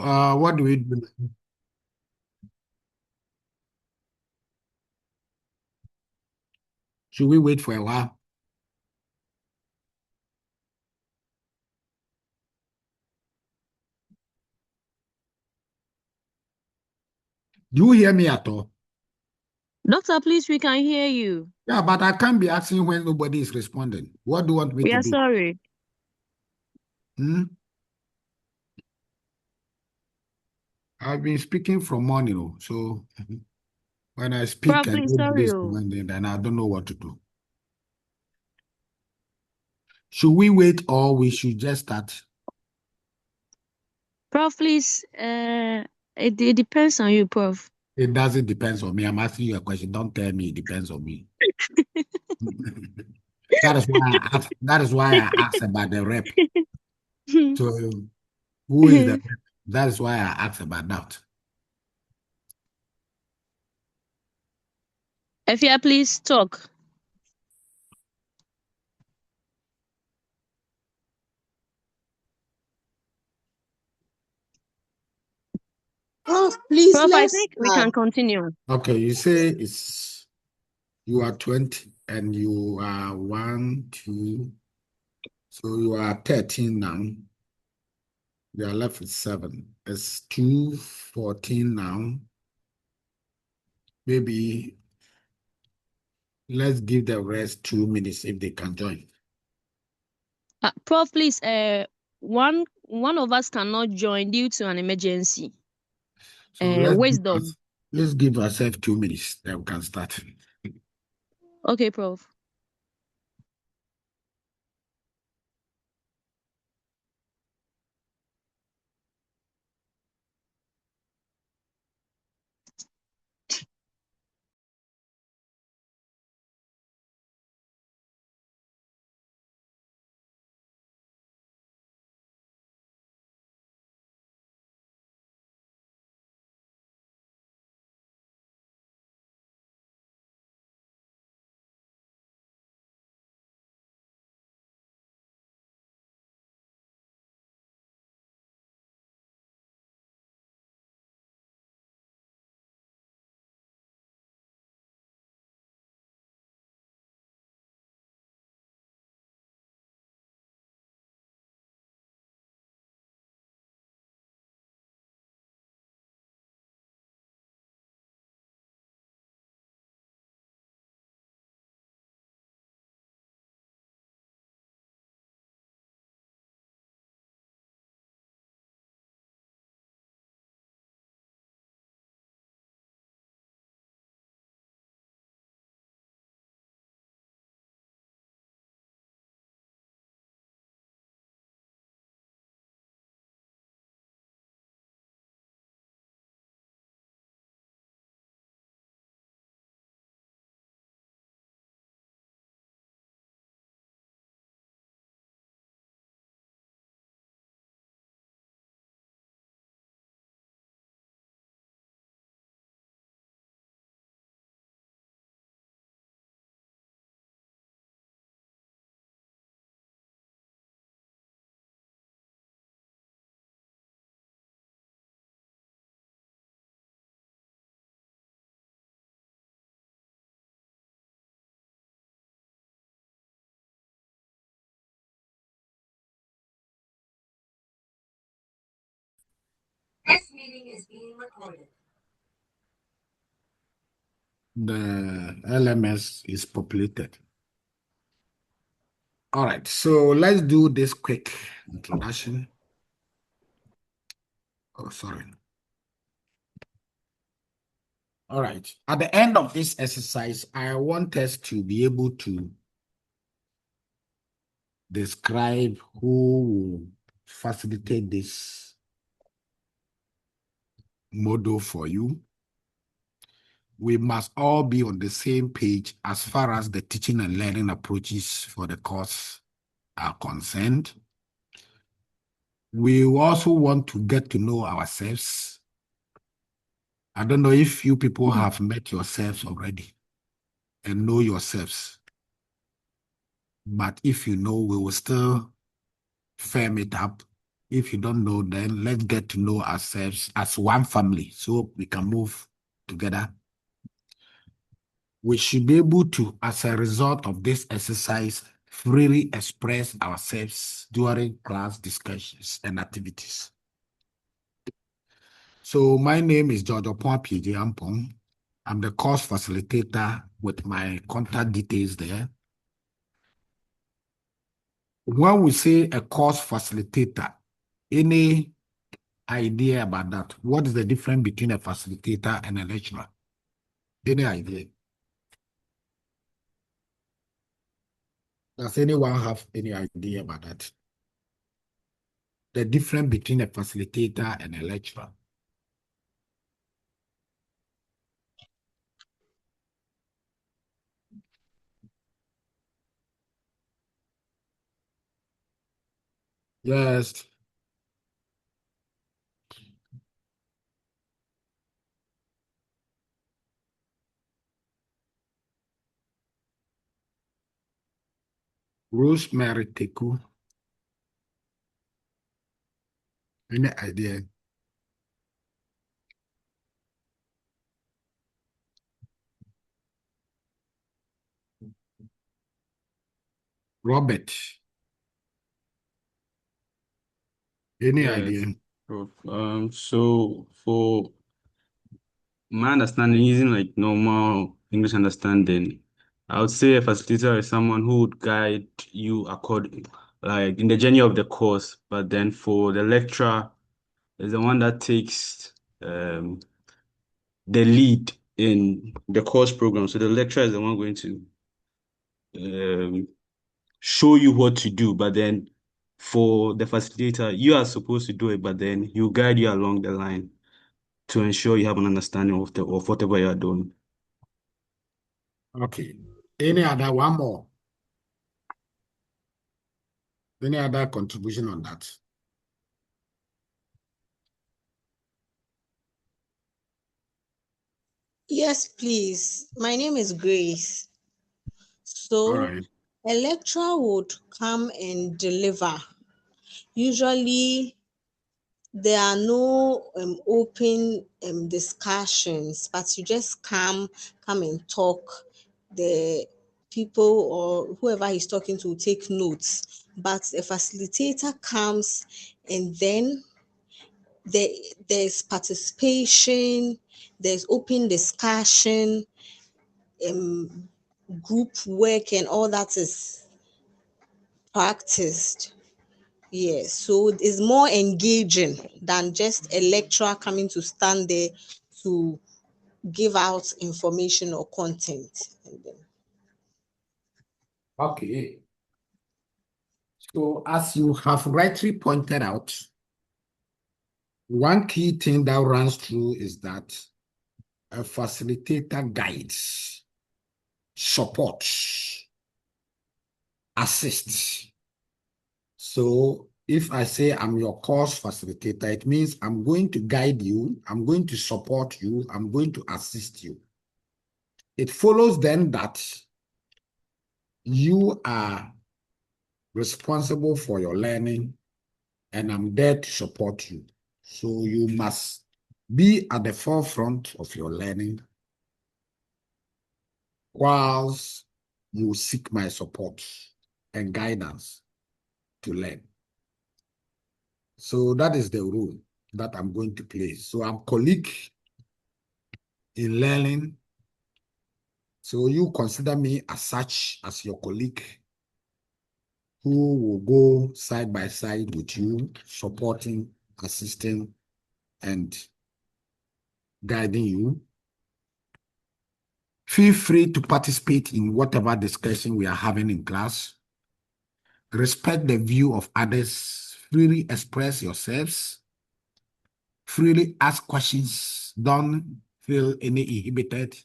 What do we do? Should we wait for a while? Do you hear me at all? Doctor, please, we can hear you. Yeah, but I can't be asking when nobody is responding. What do you want me We to are do? sorry. Hmm? I've been speaking from morning, so when I speak Prof, and please, nobody sorry. is responding, then I don't know what to do. Should we wait or we should just start? Prof, please, it depends on you, Prof. It doesn't depend on me. I'm asking you a question. Don't tell me it depends on me. That is why I asked about the rep. So who is the rep? That is why I asked about that. Effia, please talk. Oh, please, Prof, I let's think we can continue. Okay, you say you are 20 and you are 1, 2, so you are 13 now. You are left with 7. It's 2, 14 now. Maybe let's give the rest 2 minutes if they can join. Prof, please, one of us cannot join due to an emergency. So Wisdom. let's give ourselves 2 minutes, then we can start. Okay, Prof. This meeting is being recorded. The LMS is populated. All right, so let's do this quick introduction. Oh, sorry. All right, at the end of this exercise, I want us to be able to describe who will facilitate this model for you. We must all be on the same page as far as the teaching and learning approaches for the course are concerned. We also want to get to know ourselves. I don't know if you people have met yourselves already and know yourselves. But if you know, we will still firm it up If you don't know, then let's get to know ourselves as one family so we can move together. We should be able to, as a result of this exercise, freely express ourselves during class discussions and activities. So my name is George Oppong Appiagyei Ampong. I'm the course facilitator with my contact details there. When we say a course facilitator, any idea about that? What is the difference between a facilitator and a lecturer? Any idea? Does anyone have any idea about that? The difference between a facilitator and a lecturer? Yes. Rosemary Teku. Any idea? Robert. Any idea? So for my understanding, using like normal English understanding, I would say a facilitator is someone who would guide you according, like in the journey of the course. But then for the lecturer, is the one that takes the lead in the course program. So the lecturer is the one going to show you what to do. But then for the facilitator, you are supposed to do it, but then he'll guide you along the line to ensure you have an understanding of whatever you are doing. Okay. Any other one more? Any other contribution on that? Yes, please. My name is Grace. All So right. a lecturer would come and deliver. Usually there are no open discussions, but you just come and talk. The people or whoever he's talking to will take notes. But a facilitator comes and then there's participation, there's open discussion, group work, and all that is practiced. Yes, so it's more engaging than just a lecturer coming to stand there to give out information or content. Okay. So as you have rightly pointed out, one key thing that runs through is that a facilitator guides, supports, assists. So if I say I'm your course facilitator, it means I'm going to guide you, I'm going to support you, I'm going to assist you. It follows then that you are responsible for your learning and I'm there to support you. So you must be at the forefront of your learning whilst you seek my support and guidance to learn. So that is the role that I'm going to play. So I'm colleague in learning. So you consider me as such, as your colleague who will go side by side with you, supporting, assisting, and guiding you. Feel free to participate in whatever discussion we are having in class. Respect the view of others. Freely express yourselves. Freely ask questions. Don't feel any inhibited.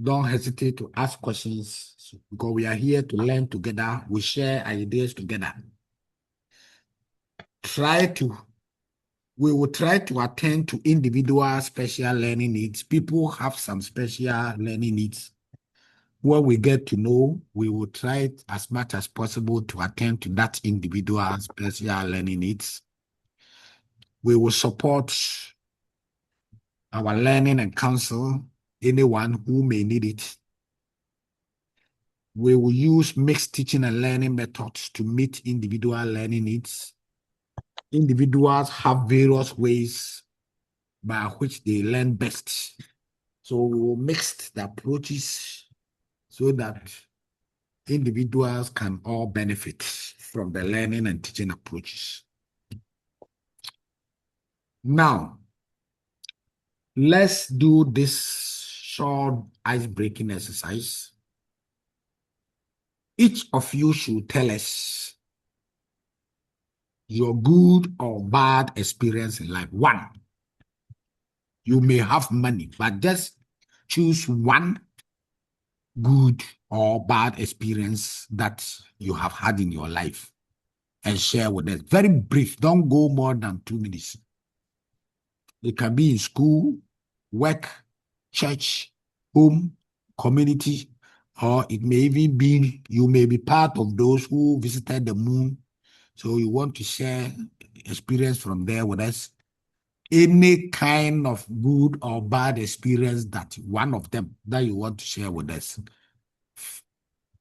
Don't hesitate to ask questions because we are here to learn together. We share ideas together. We will try to attend to individual special learning needs. People have some special learning needs. What we get to know, we will try as much as possible to attend to that individual's special learning needs. We will support our learning and counsel anyone who may need it. We will use mixed teaching and learning methods to meet individual learning needs. Individuals have various ways by which they learn best. So we will mix the approaches so that individuals can all benefit from the learning and teaching approaches. Now, let's do this short ice-breaking exercise. Each of you should tell us your good or bad experience in life. One, you may have many, but just choose one good or bad experience that you have had in your life and share with us. Very brief, don't go more than 2 minutes. It can be in school, work, church, home, community, or it may even be, you may be part of those who visited the moon. So you want to share experience from there with us. Any kind of good or bad experience that one of them that you want to share with us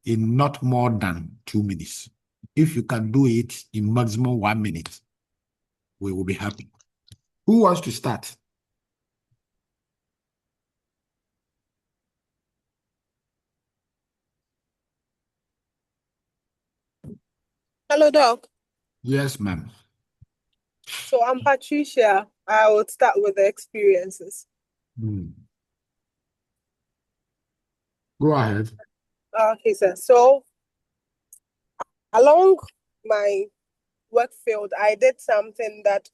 in not more than 2 minutes. If you can do it in maximum 1 minute, we will be happy. Who wants to start? Hello, Doc. Yes, ma'am. So I'm Patricia. I would start with the experiences. Go ahead. Okay, sir. So along my work field, I did something that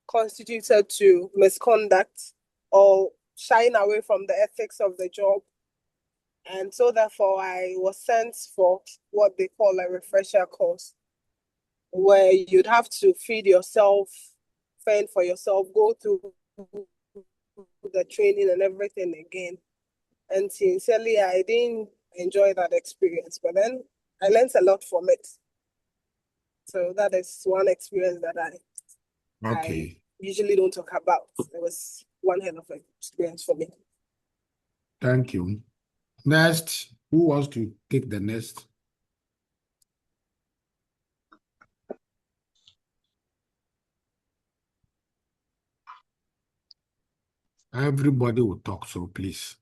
constituted to misconduct or shying away from the ethics of the job. And so therefore, I was sent for what they call a refresher course, where you'd have to feed yourself, fend for yourself, go through the training and everything again. And sincerely, I didn't enjoy that experience, but then I learned a lot from it. So that is one experience that I usually don't talk about. It was one hell of an experience for me. Thank you. Next, who wants to take the next? Everybody will talk, so please.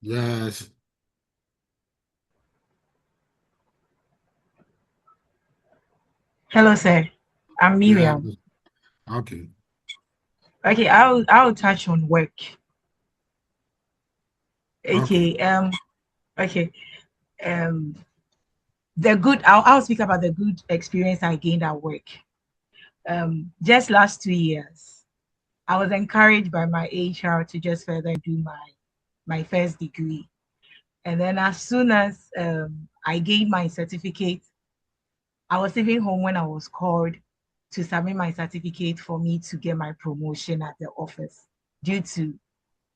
Yes. Hello, sir. I'm Miriam. Yeah. Okay. Okay, I'll touch on work. Okay. I'll speak about the good experience I gained at work. Just last 2 years, I was encouraged by my HR to just further do my first degree. And then as soon as I gained my certificate, I was even home when I was called to submit my certificate for me to get my promotion at the office due to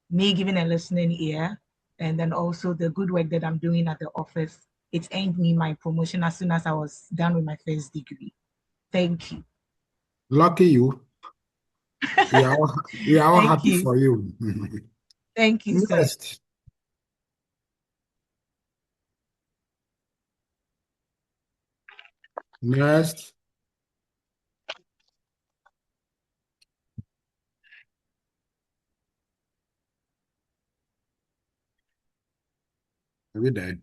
me giving a listening ear, and then also the good work that I'm doing at the office. It earned me my promotion as soon as I was done with my first degree. Thank you. Lucky you. We are all happy you. for you. Thank you, sir. Next. Next. Are we there?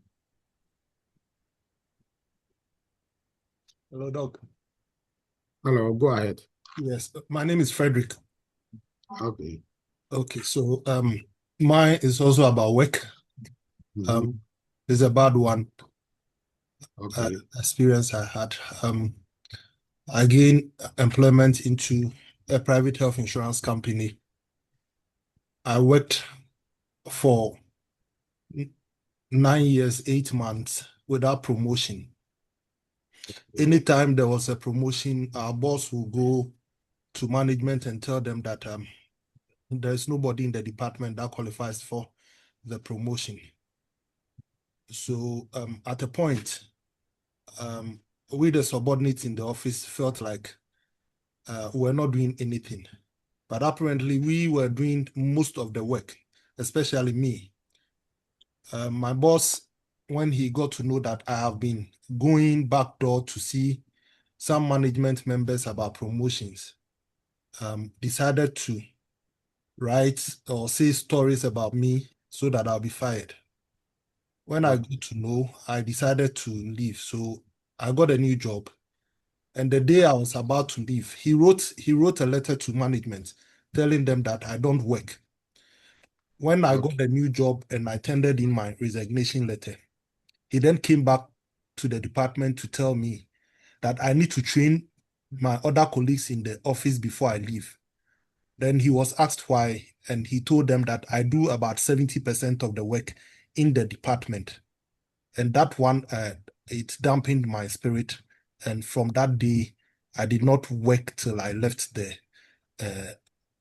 Hello, Doc. Hello, go ahead. Yes, my name is Frederick. Okay. Okay, so mine is also about work. It's a bad one. Okay. Experience I had. I gained employment into a private health insurance company. I worked for 9 years, 8 months without promotion. Anytime there was a promotion, our boss will go to management and tell them that there's nobody in the department that qualifies for the promotion. So at a point, we the subordinates in the office felt like we're not doing anything. But apparently we were doing most of the work, especially me. My boss, when he got to know that I have been going backdoor to see some management members about promotions, decided to write or say stories about me so that I'll be fired. When I got to know, I decided to leave. So I got a new job. And the day I was about to leave, he wrote a letter to management telling them that I don't work. When I got a new job and I tendered in my resignation letter, he then came back to the department to tell me that I need to train my other colleagues in the office before I leave. Then he was asked why, and he told them that I do about 70% of the work in the department. And that one, it dampened my spirit. And from that day, I did not work till I left the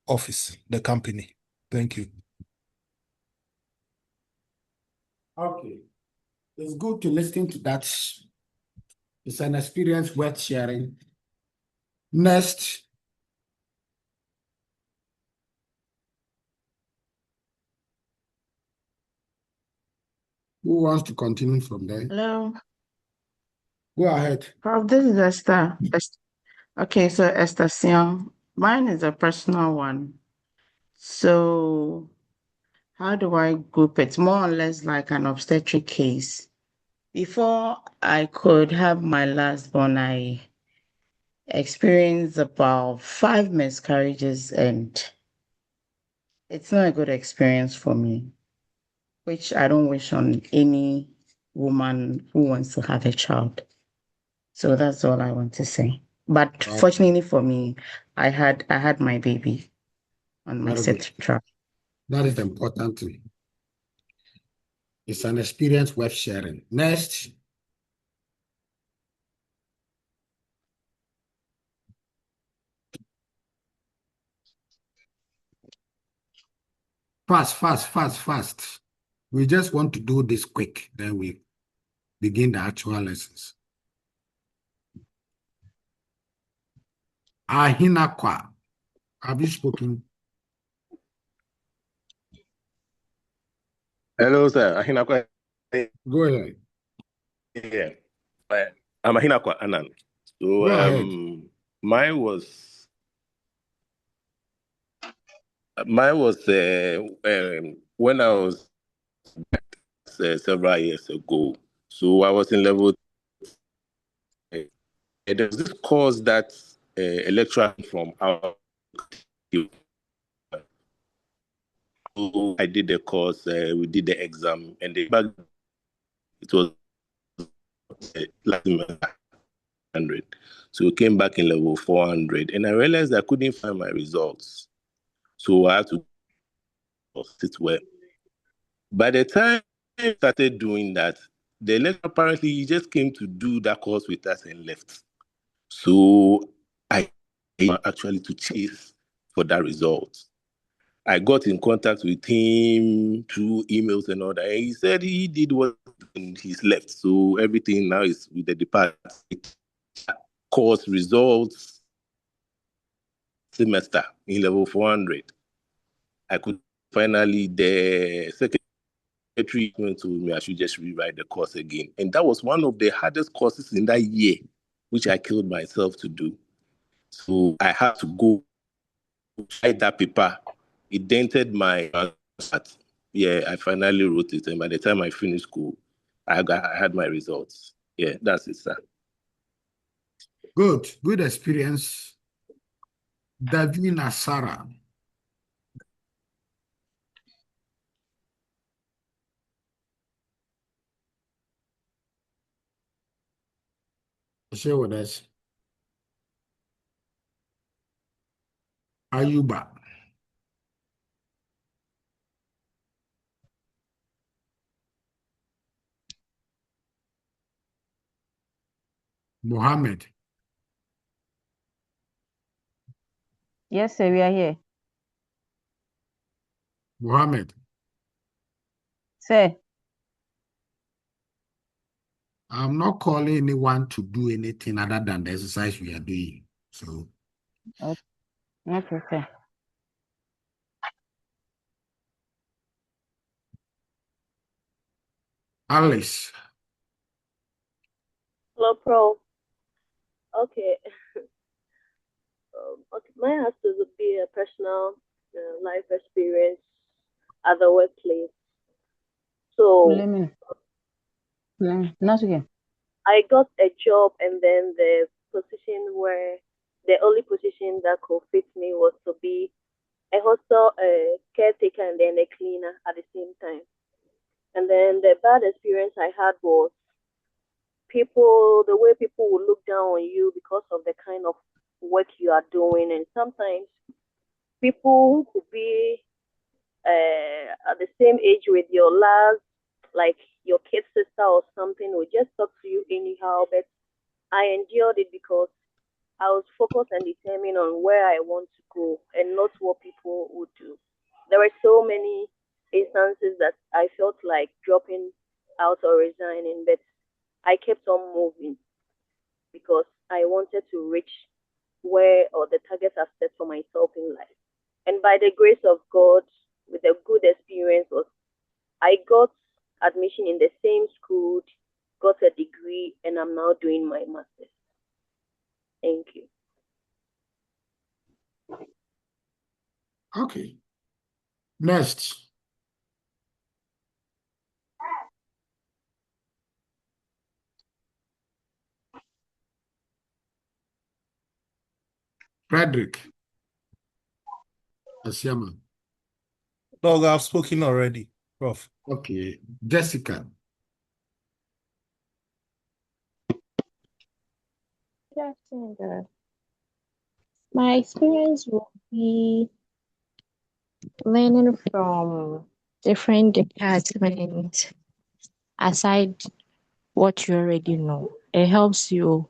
office, the company. Thank you. Okay. It's good to listen to that. It's an experience worth sharing. Next. Who wants to continue from there? Hello. Go ahead. Prof, this is Esther. Okay, so Esther Siang. Mine is a personal one. So how do I group it? More or less like an obstetric case. Before I could have my last born, I experienced about 5 miscarriages, and it's not a good experience for me, which I don't wish on any woman who wants to have a child. So that's all I want to say. But fortunately for me, I had my baby on my set track. That is the important thing. It's an experience worth sharing. Next. Fast. We just want to do this quick, then we begin the actual lessons. Ahinakwa. Have you spoken? Hello, sir. Ahinakwa. Go ahead. Yeah. I'm Ahinakwa Anan. So Go ahead. mine was when I was several years ago. So I was in level. There was this course that a lecturer from our. So I did the course. We did the exam, and it was last semester 100. So we came back in level 400, and I realized I couldn't find my results. So I had to sit well. By the time I started doing that, the lecturer apparently he just came to do that course with us and left. So I actually to chase for that result. I got in contact with him through emails and all that. And he said he did what and he's left. So everything now is with the department. Course results semester in level 400. I could finally, the secretary told me I should just rewrite the course again. And that was one of the hardest courses in that year, which I killed myself to do. So I had to go write that paper. It dented my answers. Yeah, I finally wrote it. And by the time I finished school, I had my results. Yeah, that's it, sir. Good experience. Davina Sarah. Share with us. Ayuba. Mohammed. Yes, sir, we are here. Mohammed, Say, I'm not calling anyone to do anything other than the exercise we are doing. So, okay, say. Alice, Hello, Pro. Okay. Okay. Mine has to be a personal life experience at the workplace. So Not again. I got a job, and then the only position that could fit me was to be a hostel caretaker and then a cleaner at the same time. And then the bad experience I had was the way people will look down on you because of the kind of work you are doing. And sometimes people who could be at the same age with your like your kid sister or something, will just talk to you anyhow. But I endured it because I was focused and determined on where I want to go and not what people would do. There were so many instances that I felt like dropping out or resigning, but I kept on moving because I wanted to reach where or the targets I've set for myself in life. And by the grace of God, with a good experience, I got admission in the same school, got a degree, and I'm now doing my master's. Thank you. okay. Next, Frederick Asiama. Dog, I've spoken already, Prof. Okay. Jessica. Good afternoon, girl. My experience will be learning from different departments aside what you already know. It helps you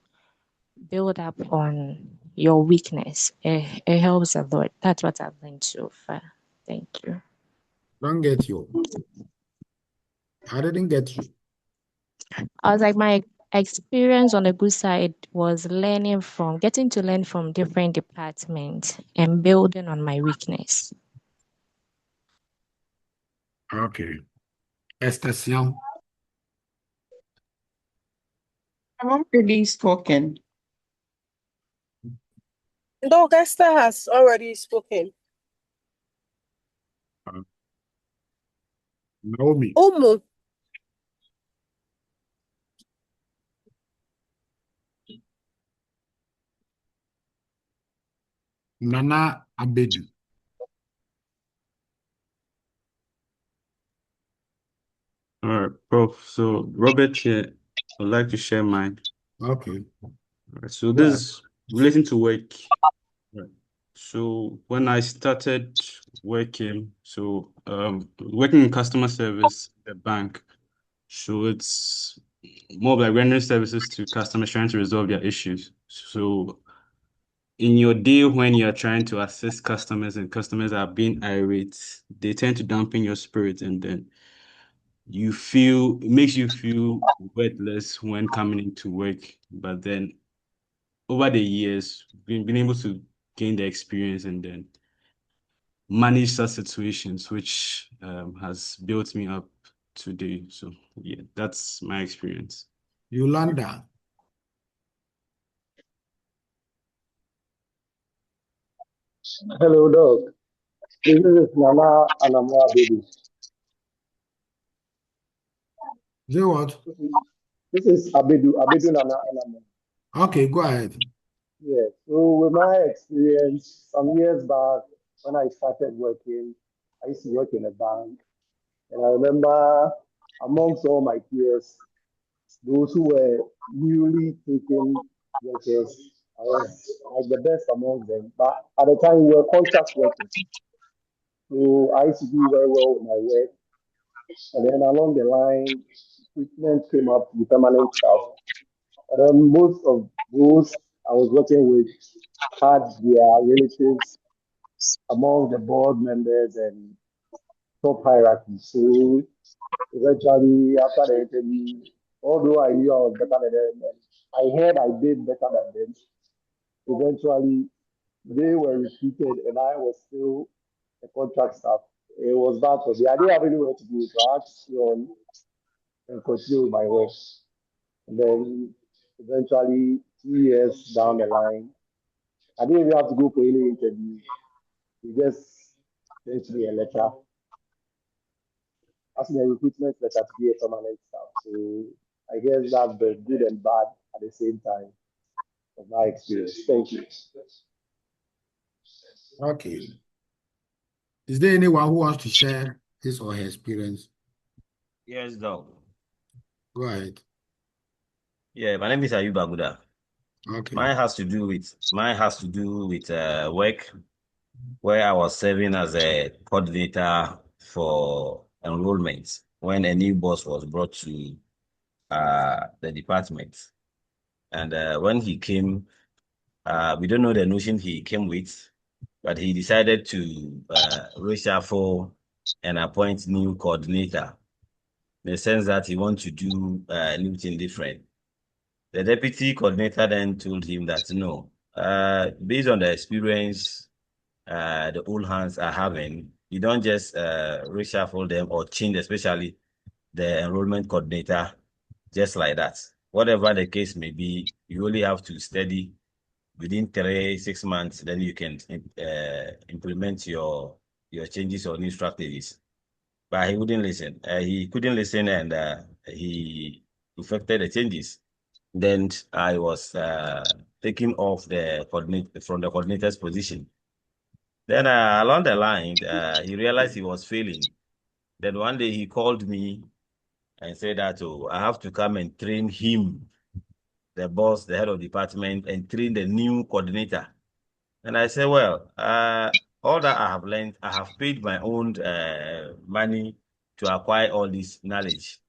build up on your weakness. It helps a lot. That's what I've learned so far. Thank you. Don't get you. I didn't get you. I was like, my experience on the good side was getting to learn from different departments and building on my weakness. Okay. Esther Siam. I've already spoken. Dog Esther has already spoken. Naomi. Umu. Nana Abedu. All right, Prof. So Robert here, I'd like to share mine. Okay. All right, so this is relating to work. Right. So when I started working, working in customer service at a bank, so it's more like rendering services to customers trying to resolve their issues. So in your day when you're trying to assist customers and customers are being irate, they tend to dampen your spirit, and then it makes you feel worthless when coming into work. But then over the years, being able to gain the experience and then manage such situations, which has built me up today. So yeah, that's my experience. Yolanda. Hello, Doc. This is Nana Anamwa baby. Say what? This is Abedu Nana Anamwa. Okay, go ahead. Yeah. So with my experience, some years back when I started working, I used to work in a bank, and I remember amongst all my peers, those who were newly taken workers, I was the best among them. But at the time, we were contract workers, so I used to do very well with my work. And then along the line, treatment came up to the permanent staff. And then most of those I was working with had their relatives among the board members and top hierarchy. So eventually, after the interview, although I knew I was better than them, and I heard I did better than them, eventually they were recruited and I was still a contract staff. It was bad for me. I didn't have anywhere to go, so I had to stay on and continue with my work. And then eventually, 2 years down the line, I didn't even have to go for any interview. He just sent me a letter asking a recruitment letter to be a permanent staff. So I guess that's the good and bad at the same time of my experience. Thank you. Okay. Is there anyone who wants to share his or her experience? Yes, dog. Go ahead. Yeah, my name is Ayub Aguda. Okay. Mine has to do with work where I was serving as a coordinator for enrollment when a new boss was brought to the department. And when he came, we don't know the notion he came with, but he decided to reshuffle and appoint new coordinator in the sense that he wants to do anything different. The deputy coordinator then told him that no, based on the experience the old hands are having, you don't just reshuffle them or change, especially the enrollment coordinator, just like that. Whatever the case may be, you only have to study within 6 months, then you can implement your changes or new strategies. But he wouldn't listen. He couldn't listen, and he effected the changes. Then I was taken off from the coordinator's position. Then along the line, he realized he was failing. Then one day he called me and said that, oh, I have to come and train him, the boss, the head of department, and train the new coordinator. And I said, well, all that I have learned, I have paid my own money to acquire all this knowledge.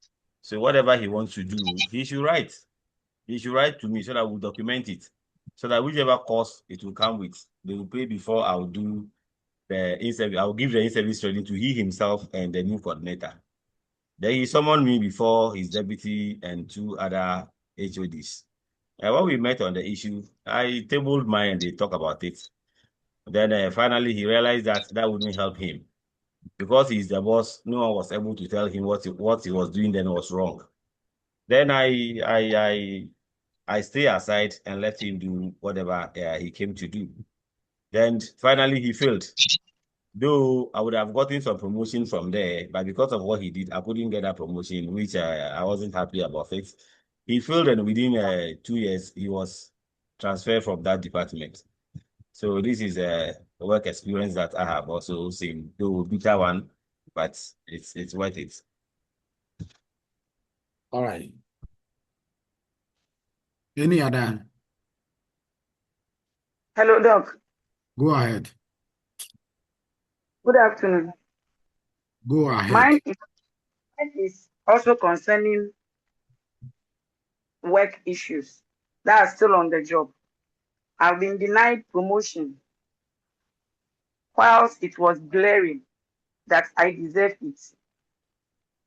So whatever he wants to do, he should write. He should write to me so that we'll document it. So that whichever cost it will come with, they will pay before I will do the in-service. I will give the in-service training to he himself and the new coordinator. Then he summoned me before his deputy and 2 other HODs. And when we met on the issue, I tabled mine and they talk about it. Then finally he realized that wouldn't help him. Because he's the boss, no one was able to tell him what he was doing then was wrong. Then I stay aside and let him do whatever he came to do. Then finally he failed. Though I would have gotten some promotion from there, but because of what he did, I couldn't get that promotion, which I wasn't happy about it. He failed, and within 2 years, he was transferred from that department. So this is a work experience that I have also seen, though bitter one, but it's worth it. All right. Any other? Hello, Doc. Go ahead. Good afternoon. Go ahead. Mine is also concerning work issues that are still on the job. I've been denied promotion whilst it was glaring that I deserve it.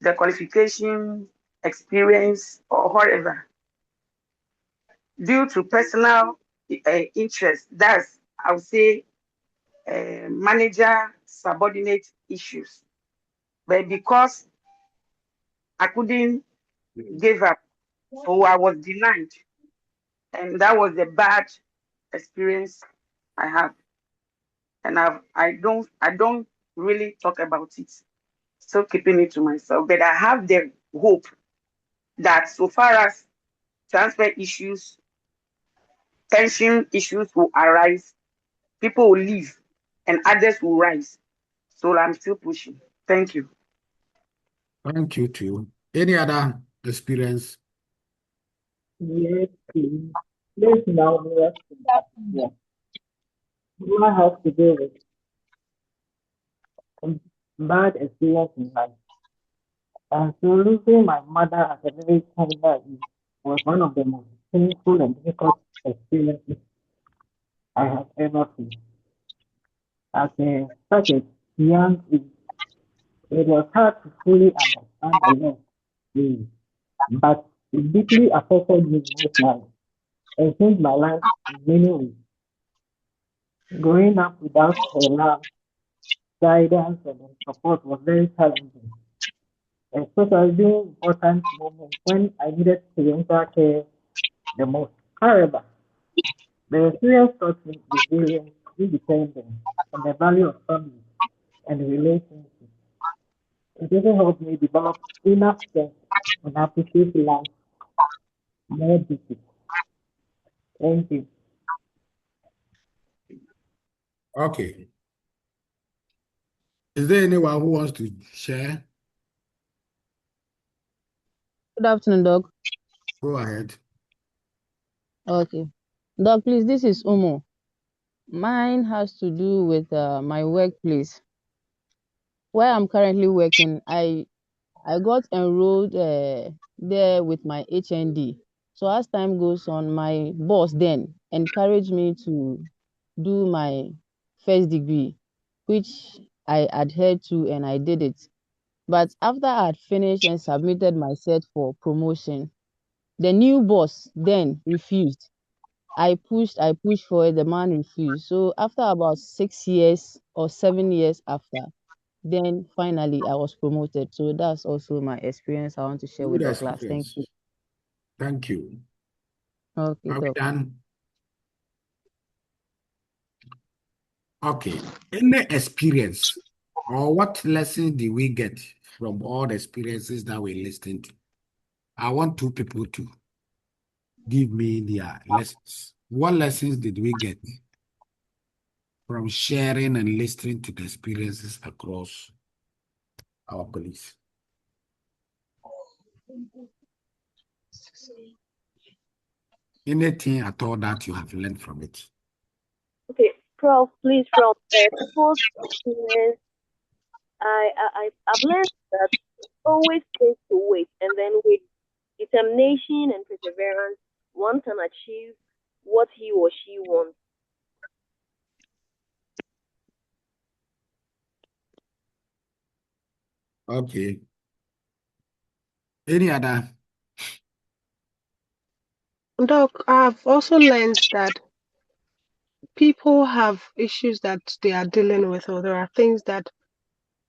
The qualification, experience, or whatever, due to personal interest. That's, I would say, manager subordinate issues. But because I couldn't give up, so I was denied. And that was the bad experience I have. And I don't really talk about it. Still keeping it to myself. But I have the hope that so far as transfer issues, pension issues will arise, people will leave and others will rise. So I'm still pushing. Thank you. Thank you too. Any other experience? Yes, please. Yes, now, yeah. I have to do with a bad experience in life. And so losing my mother at a very tender age was one of the most painful and difficult experiences I have ever faced. Such a young age, It was hard to fully understand alone, but it deeply affected me emotionally and changed my life in many ways. Growing up without her love, guidance, and support was very challenging, especially during important moments when I needed parental care the most. However, the experience taught me resilience, independence, and the value of family and relationships. It also helped me develop inner strength and appreciate life more deeply. Thank you. Okay. Is there anyone who wants to share? Good afternoon, Doc. Go ahead. Okay. Doc, please, this is Umo. Mine has to do with my workplace. Where I'm currently working, I got enrolled there with my HND. So as time goes on, my boss then encouraged me to do my first degree, which I adhered to and I did it. But after I had finished and submitted my set for promotion, the new boss then refused. I pushed for it, the man refused. So after about 6 years or 7 years after, then finally I was promoted. So that's also my experience I want to share with Good the class. Thank you. experience. Thank you. Okay, Are we Doc. done? Okay. Any experience or what lesson did we get from all the experiences that we listened to? I want two people to give me their lessons. What lessons did we get from sharing and listening to the experiences across our colleagues? Anything at all that you have learned from it? Okay, Prof, please, from people's experience, I've learned that always takes to wait, and then with determination and perseverance, one can achieve what he or she wants. Okay. Any other? Doc, I've also learned that people have issues that they are dealing with, or there are things that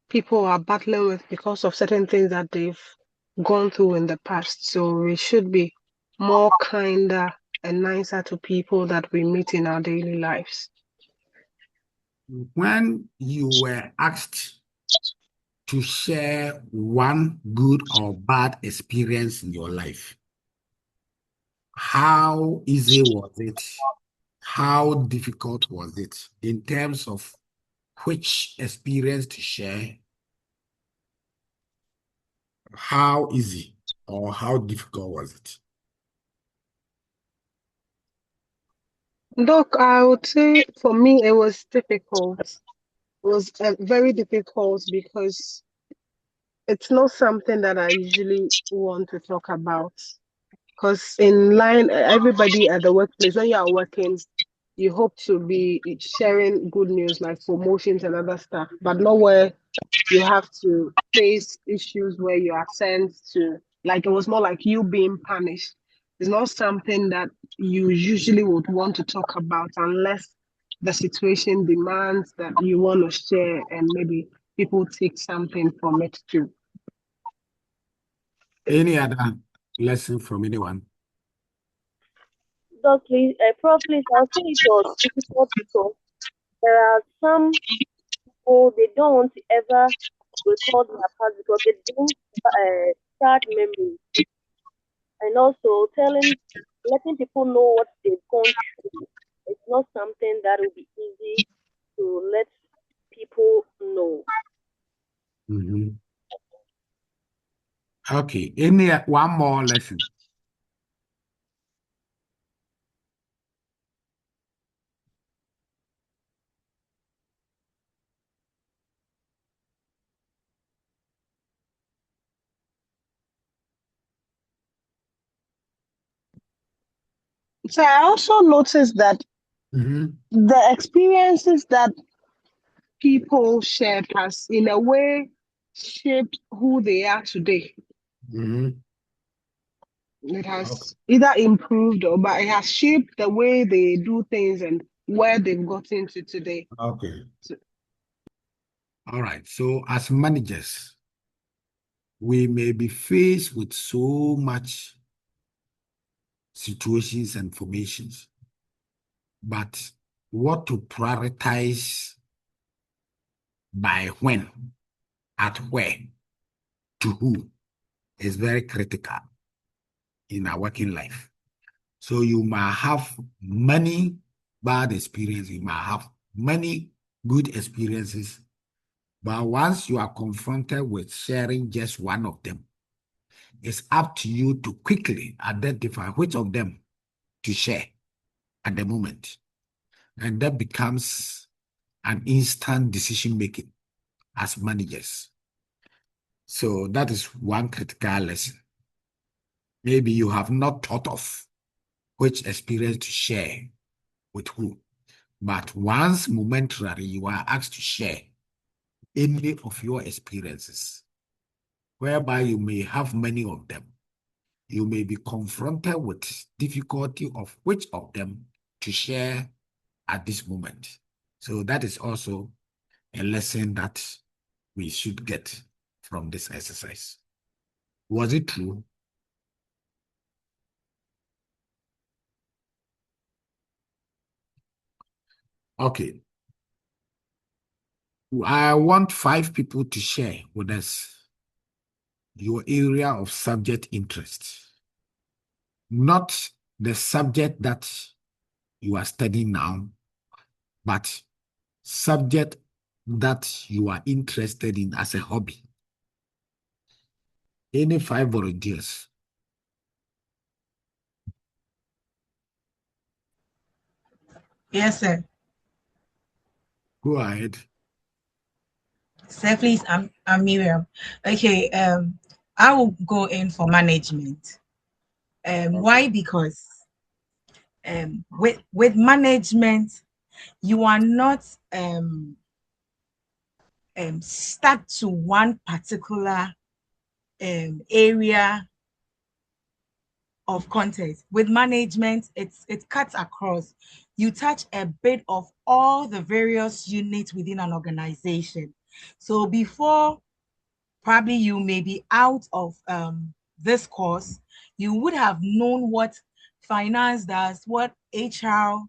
people are battling with because of certain things that they've gone through in the past. So we should be more kinder and nicer to people that we meet in our daily lives. When you were asked to share one good or bad experience in your life, how easy was it? How difficult was it in terms of which experience to share? How easy or how difficult was it? Doc, I would say for me it was difficult. It was very difficult because it's not something that I usually want to talk about. Because in line, everybody at the workplace, when you are working, you hope to be sharing good news like promotions and other stuff, but not where you have to face issues where you are sent to, like it was more like you being punished. It's not something that you usually would want to talk about unless the situation demands that you want to share and maybe people take something from it too. Any other lesson from anyone? Doc, please, Prof, please, I'll say it was difficult because there are some people they don't want to ever record their past because it brings sad memories, and also letting people know what they've gone through. It's not something that will be easy to let people know. Mhm. Okay. Any one more lesson? So I also noticed that the experiences that people shared has, in a way, shaped who they are today. Mhm. It has Okay. either improved or but it has shaped the way they do things and where they've gotten to today. Okay. So, All right. So as managers, we may be faced with so much situations and formations, but what to prioritize by when, at where, to who is very critical in our working life. So you might have many bad experiences, you might have many good experiences, but once you are confronted with sharing just one of them, it's up to you to quickly identify which of them to share at the moment. And that becomes an instant decision making as managers. So that is one critical lesson. Maybe you have not thought of which experience to share with who, but once momentarily you are asked to share any of your experiences, whereby you may have many of them, you may be confronted with difficulty of which of them to share at this moment. So that is also a lesson that we should get from this exercise. Was it true? Okay. I want 5 people to share with us your area of subject interest, not the subject that you are studying now, but subject that you are interested in as a hobby. Any 5 volunteers? Yes, sir. Go ahead. Sir, please, I'm Miriam. Okay, I will go in for management. Why? Because with management, you are not stuck to one particular area of content. With management, it cuts across. You touch a bit of all the various units within an organization. So before probably you may be out of this course, you would have known what finance does, what HR,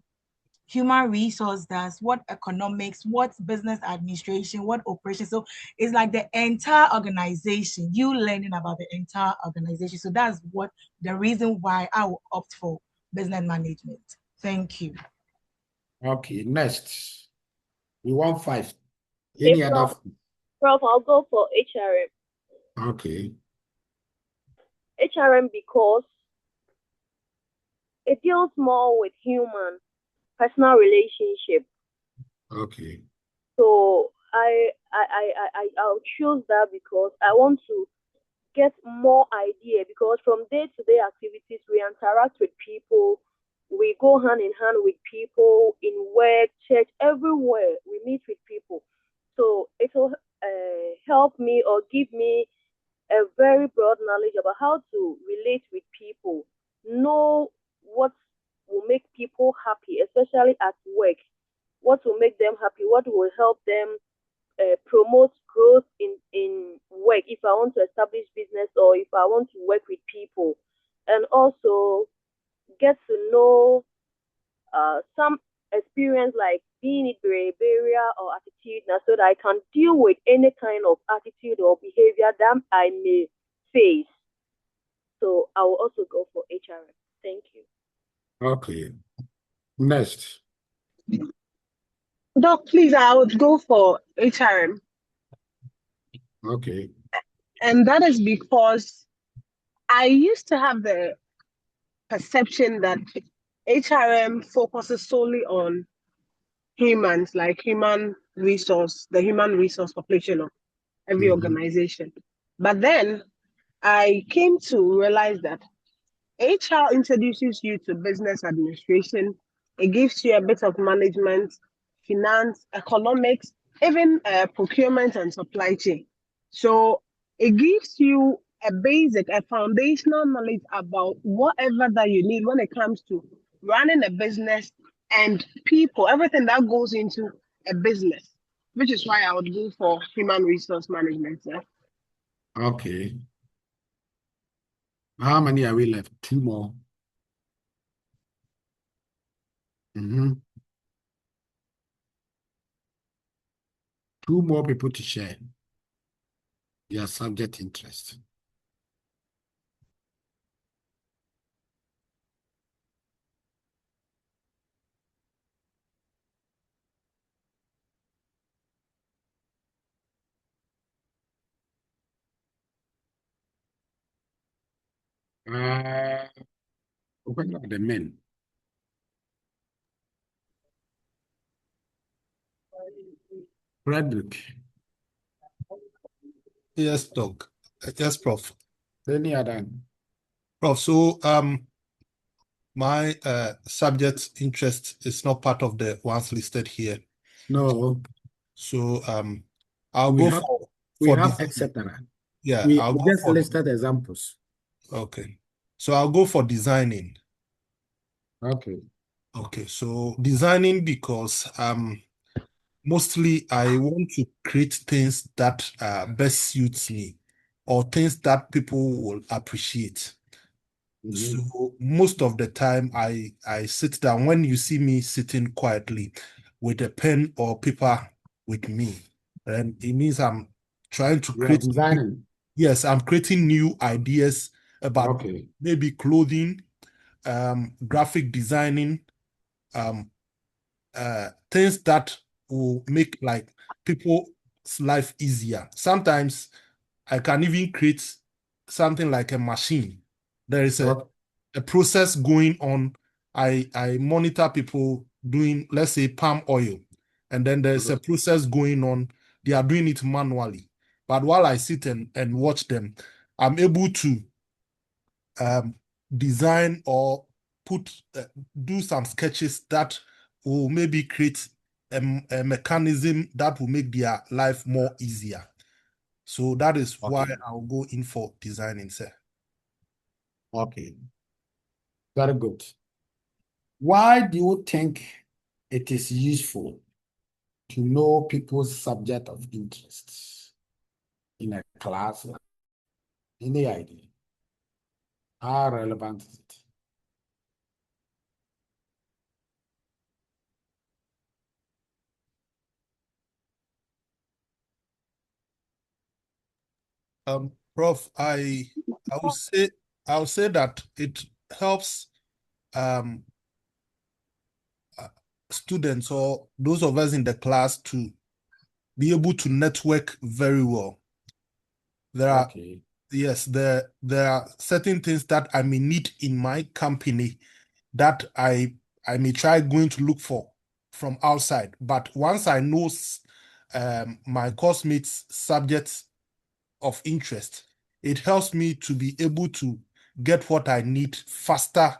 human resource does, what economics, what business administration, what operations. So it's like the entire organization, you learning about the entire organization. So that's what the reason why I will opt for business management. Thank you. Okay, next. We want 5. Okay, Any other? Prof, I'll go for HRM. Okay. HRM because it deals more with human, personal relationship. Okay. So I'll choose that because I want to get more idea, because from day-to-day activities we interact with people, we go hand in hand with people in work, church, everywhere we meet with people. So it will help me or give me a very broad knowledge about how to relate with people, know what will make people happy, especially at work, what will make them happy, what will help them promote growth in work if I want to establish business or if I want to work with people, and also get to know some experience like being it barrier or attitude now, so that I can deal with any kind of attitude or behavior that I may face. So I will also go for HRM. Thank you. Okay. Next. Doc, please, I would go for HRM. Okay. And that is because I used to have the perception that HRM focuses solely on humans, like the human resource population of every organization. But then I came to realize that HR introduces you to business administration. It gives you a bit of management, finance, economics, even procurement and supply chain. So it gives you a basic, a foundational knowledge about whatever that you need when it comes to running a business and people, everything that goes into a business, which is why I would go for human resource management. Sir. Okay. How many are we left? Two more. Two more people to share their subject interest. What are the men? Frederick. Yes, Doc. Yes, Prof. Any other? Prof, so my subject interest is not part of the ones listed here. No. So I'll We go have, for have design. etc. Yeah, We I'll go just for listed examples. okay. So I'll go for designing. Okay. Okay, so designing because mostly I want to create things that best suits me or things that people will appreciate. So most of the time I sit down when you see me sitting quietly with a pen or paper with me, and it means I'm trying to create designing. Yes, I'm creating new ideas about maybe clothing, graphic designing, things that will make like people's life easier. Sometimes I can even create something like a machine. There is a process going on. I monitor people doing, let's say, palm oil, and then there's a process going on. They are doing it manually. But while I sit and watch them, I'm able to design or do some sketches that will maybe create a mechanism that will make their life more easier. So that is why I'll go in for designing, sir. Okay. Very good. Why do you think it is useful to know people's subject of interest in a class? Any idea? How relevant is it? Prof, I would say that it helps students or those of us in the class to be able to network very well. There are yes, there are certain things that I may need in my company that I may try going to look for from outside. But once I know my course mates' subjects of interest, it helps me to be able to get what I need faster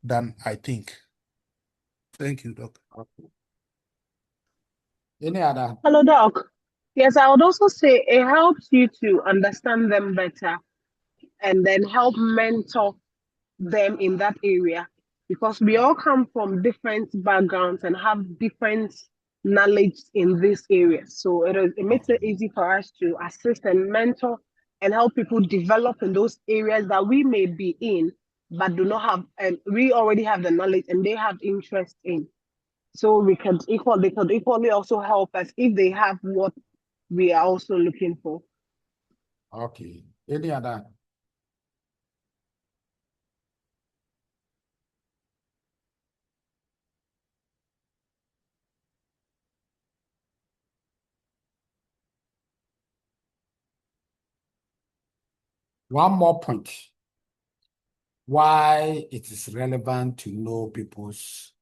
than I think. Thank you, Doc. Any other? Hello, Doc. Yes, I would also say it helps you to understand them better and then help mentor them in that area because we all come from different backgrounds and have different knowledge in this area. So it makes it easy for us to assist and mentor and help people develop in those areas that we may be in but do not have, and we already have the knowledge and they have interest in. So they could equally also help us if they have what we are also looking for. Okay. Any other? One more point. Why it is relevant to know people's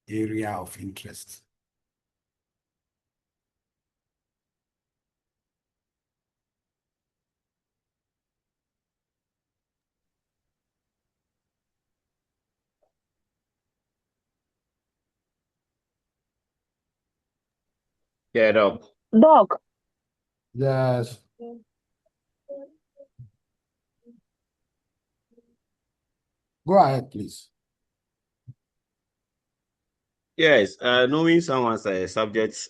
area of interest. Yeah, Doc. Doc. Yes. Go ahead, please. Yes, knowing someone's subject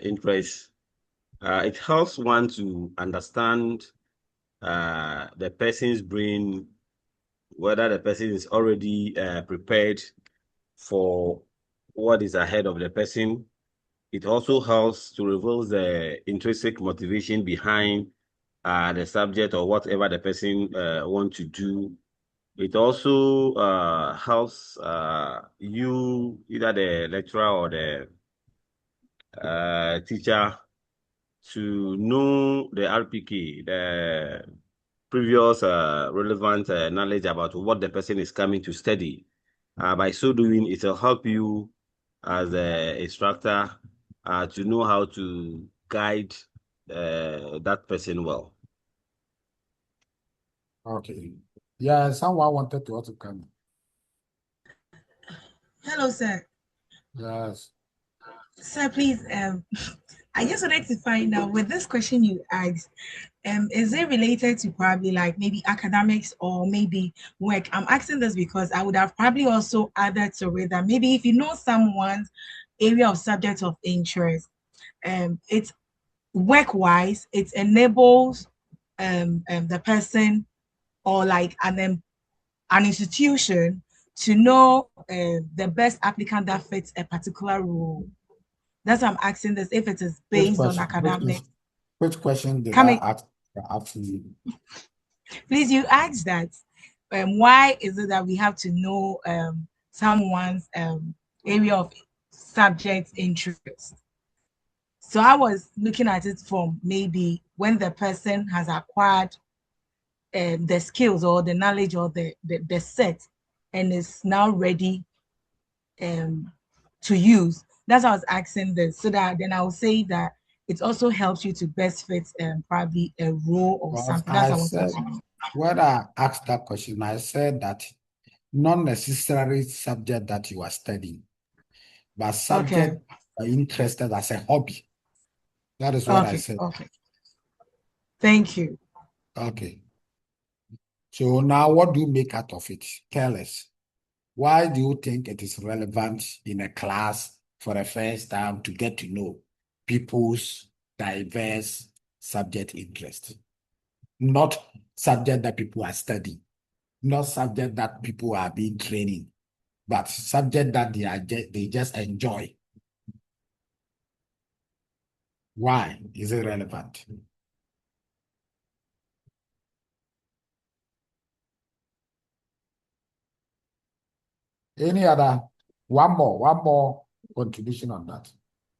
interest, it helps one to understand the person's brain, whether the person is already prepared for what is ahead of the person. It also helps to reveal the intrinsic motivation behind the subject or whatever the person wants to do. It also helps you, either the lecturer or the teacher, to know the RPK, the previous relevant knowledge about what the person is coming to study. By so doing, it will help you as an instructor to know how to guide that person well. Okay. Yeah, someone wanted to also come. Hello, sir. Yes. Sir, please, I just wanted to find out with this question you asked, is it related to probably like maybe academics or maybe work? I'm asking this because I would have probably also added to it that maybe if you know someone's area of subject of interest, it's work-wise, it enables the person or like an institution to know the best applicant that fits a particular role. That's why I'm asking this if it is based on academic. Which question did Coming, I ask you? please, you asked that. Why is it that we have to know someone's area of subject interest? So I was looking at it from maybe when the person has acquired the skills or the knowledge or the set and is now ready to use. That's why I was asking this, so that then I will say that it also helps you to best fit probably a role or something. That's what I wanted to know. When I asked that question, I said that not necessarily subject that you are studying, but subject are interested as a hobby. That is what I said. Okay. Thank you. Okay. So now what do you make out of it? Tell us. Why do you think it is relevant in a class for the first time to get to know people's diverse subject interest? Not subject that people are studying, not subject that people are being training, but subject that they just enjoy. Why is it relevant? Any other? One more contribution on that.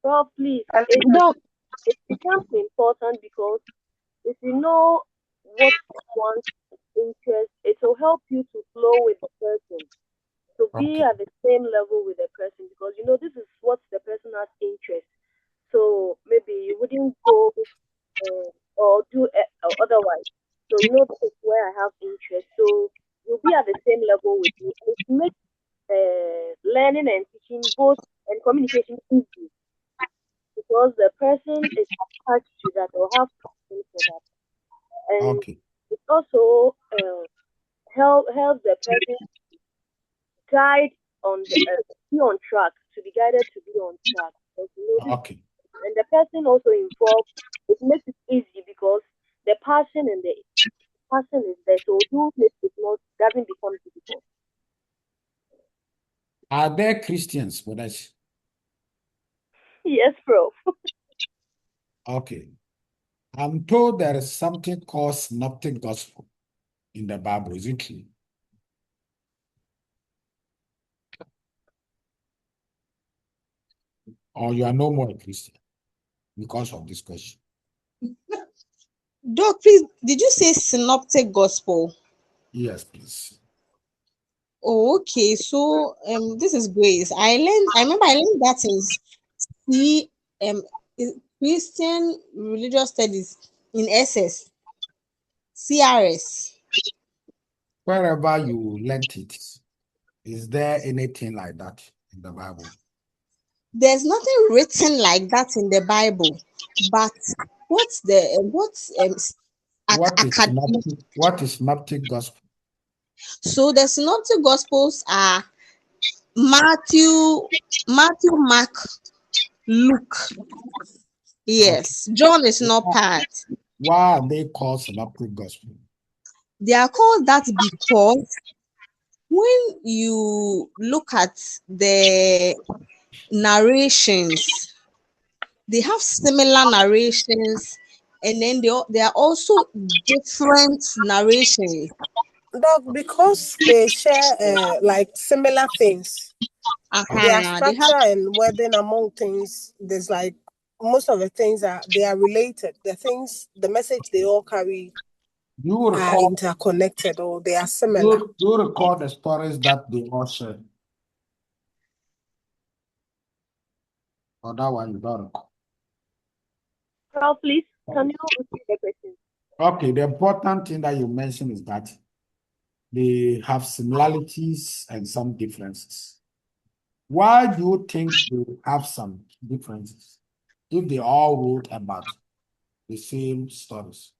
Well, please, Doc, it becomes important because if you know what one's interest, it will help you to flow with the person, to be Okay. at the same level with the person, because you know this is what the person has interest. So maybe you wouldn't go or do otherwise. So you know this is where I have interest. So you'll be at the same level with me. It makes learning and teaching both and communication easy because the person is attached to that or have passion for that. And Okay. it also helps the person guide on the be on track, to be guided to be on track. Because, you know, Okay. and the person also involved, it makes it easy because the passion and the passion is there. So do makes it not doesn't become difficult. Are there Christians with us? Yes, bro. Okay. I'm told there is something called synoptic gospel in the Bible, is it true? Or you are no more a Christian because of this question? Doc, please, did you say synoptic gospel? Yes, please. Oh, okay. So this is Grace. I remember I learned that in C Christian Religious Studies in SS, CRS. Wherever you learnt it, is there anything like that in the Bible? There's nothing written like that in the Bible, but What is academic? synoptic gospel? So the synoptic gospels are Matthew, Mark, Luke. Yes, John is not part. Why are they called synoptic gospel? They are called that because when you look at the narrations, they have similar narrations, and then they are also different narrations. Doc, because they share like similar things, their They have. structure and wording among things, there's like most of the things they are related. The things, the message they all carry Do you are recall? interconnected or they are similar. Do you recall the stories that they all share? Or that one you don't recall? Prof, please, can you repeat the question? Okay, the important thing that you mentioned is that they have similarities and some differences. Why do you think they have some differences if they all wrote about the same stories?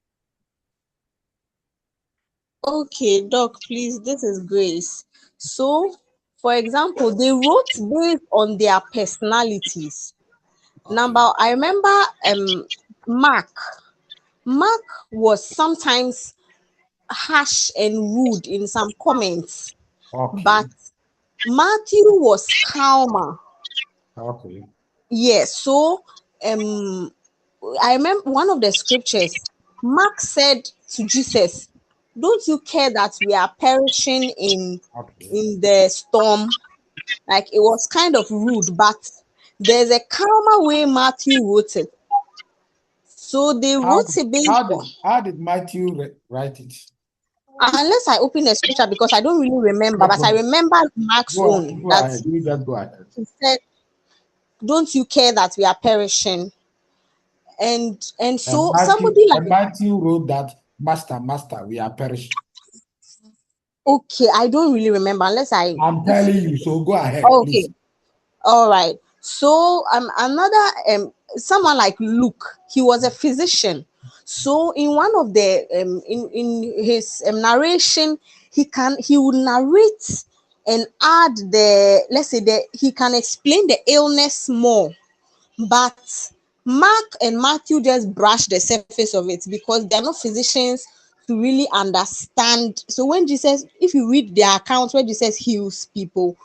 Okay, Doc, please, this is Grace. So, for example, they wrote based on their personalities. Number, I remember Mark. Mark was sometimes harsh and rude in some comments, Okay, but Matthew was calmer. okay. Yes, so I remember one of the scriptures. Mark said to Jesus, "Don't you care that we are perishing Okay. in the storm?" Like it was kind of rude, but there's a calmer way Matthew wrote it. So they How, wrote it based how on, did how did Matthew write it? unless I open the scripture because I don't really remember, No but I problem. remember Mark's own Go that ahead. You just go ahead. he said, "Don't you care that we are perishing?" And And so somebody like, Matthew wrote that, Master, Master, we are perishing. okay, I don't really remember unless I I'm if telling you, so go ahead, okay, please. all right. So another someone like Luke, he was a physician. So in one of the in his narration, he would narrate and add the, let's say, the he can explain the illness more. But Mark and Matthew just brush the surface of it because they're not physicians to really understand. So when Jesus, if you read their accounts where Jesus heals people,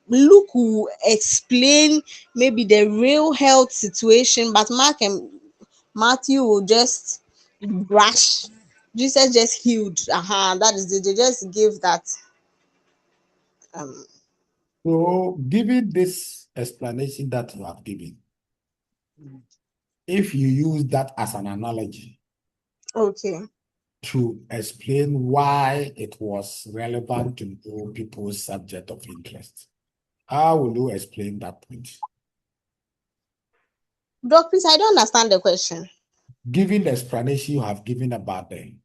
Luke will explain maybe the real health situation, but Mark and Matthew will just brush. Jesus just healed. That is it. They just give that. Um, So, given this explanation that you have given, if you use that as an analogy okay. to explain why it was relevant to know people's subject of interest, how will you explain that point? Doc, please, I don't understand the question. Given the explanation you have given about the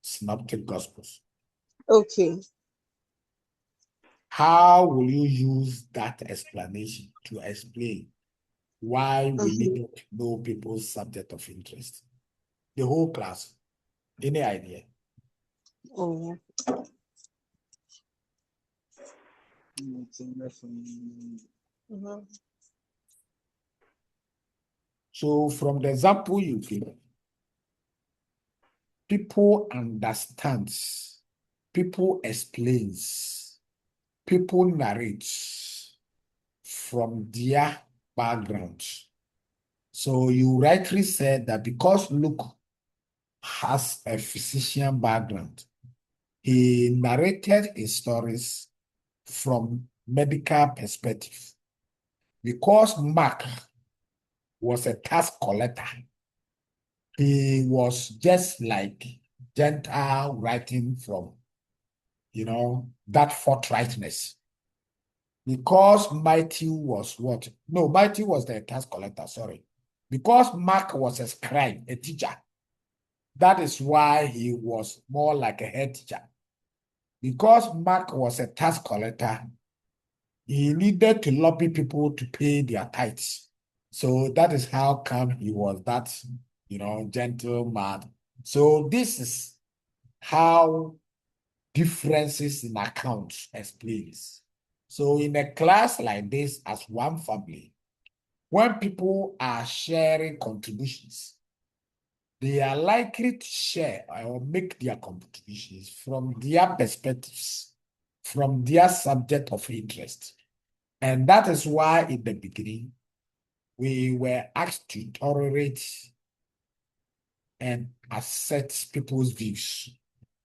synoptic gospels, Okay. how will you use that explanation to explain why we needed to know people's subject of interest? The whole class. Any idea? Oh. Mhm. So from the example you give, people understands, people explains, people narrates from their background. So you rightly said that because Luke has a physician background, he narrated his stories from medical perspective. Because Mark was a tax collector, he was just like gentle writing from, that forthrightness. Because Matthew was what? No, Matthew was the tax collector, sorry. Because Mark was a scribe, a teacher, that is why he was more like a head teacher. Because Mark was a tax collector, he needed to lobby people to pay their tithes. So that is how come he was that, gentle man. So this is how differences in accounts explains. So in a class like this, as one family, when people are sharing contributions, they are likely to share or make their contributions from their perspectives, from their subject of interest. And that is why in the beginning, we were asked to tolerate and accept people's views.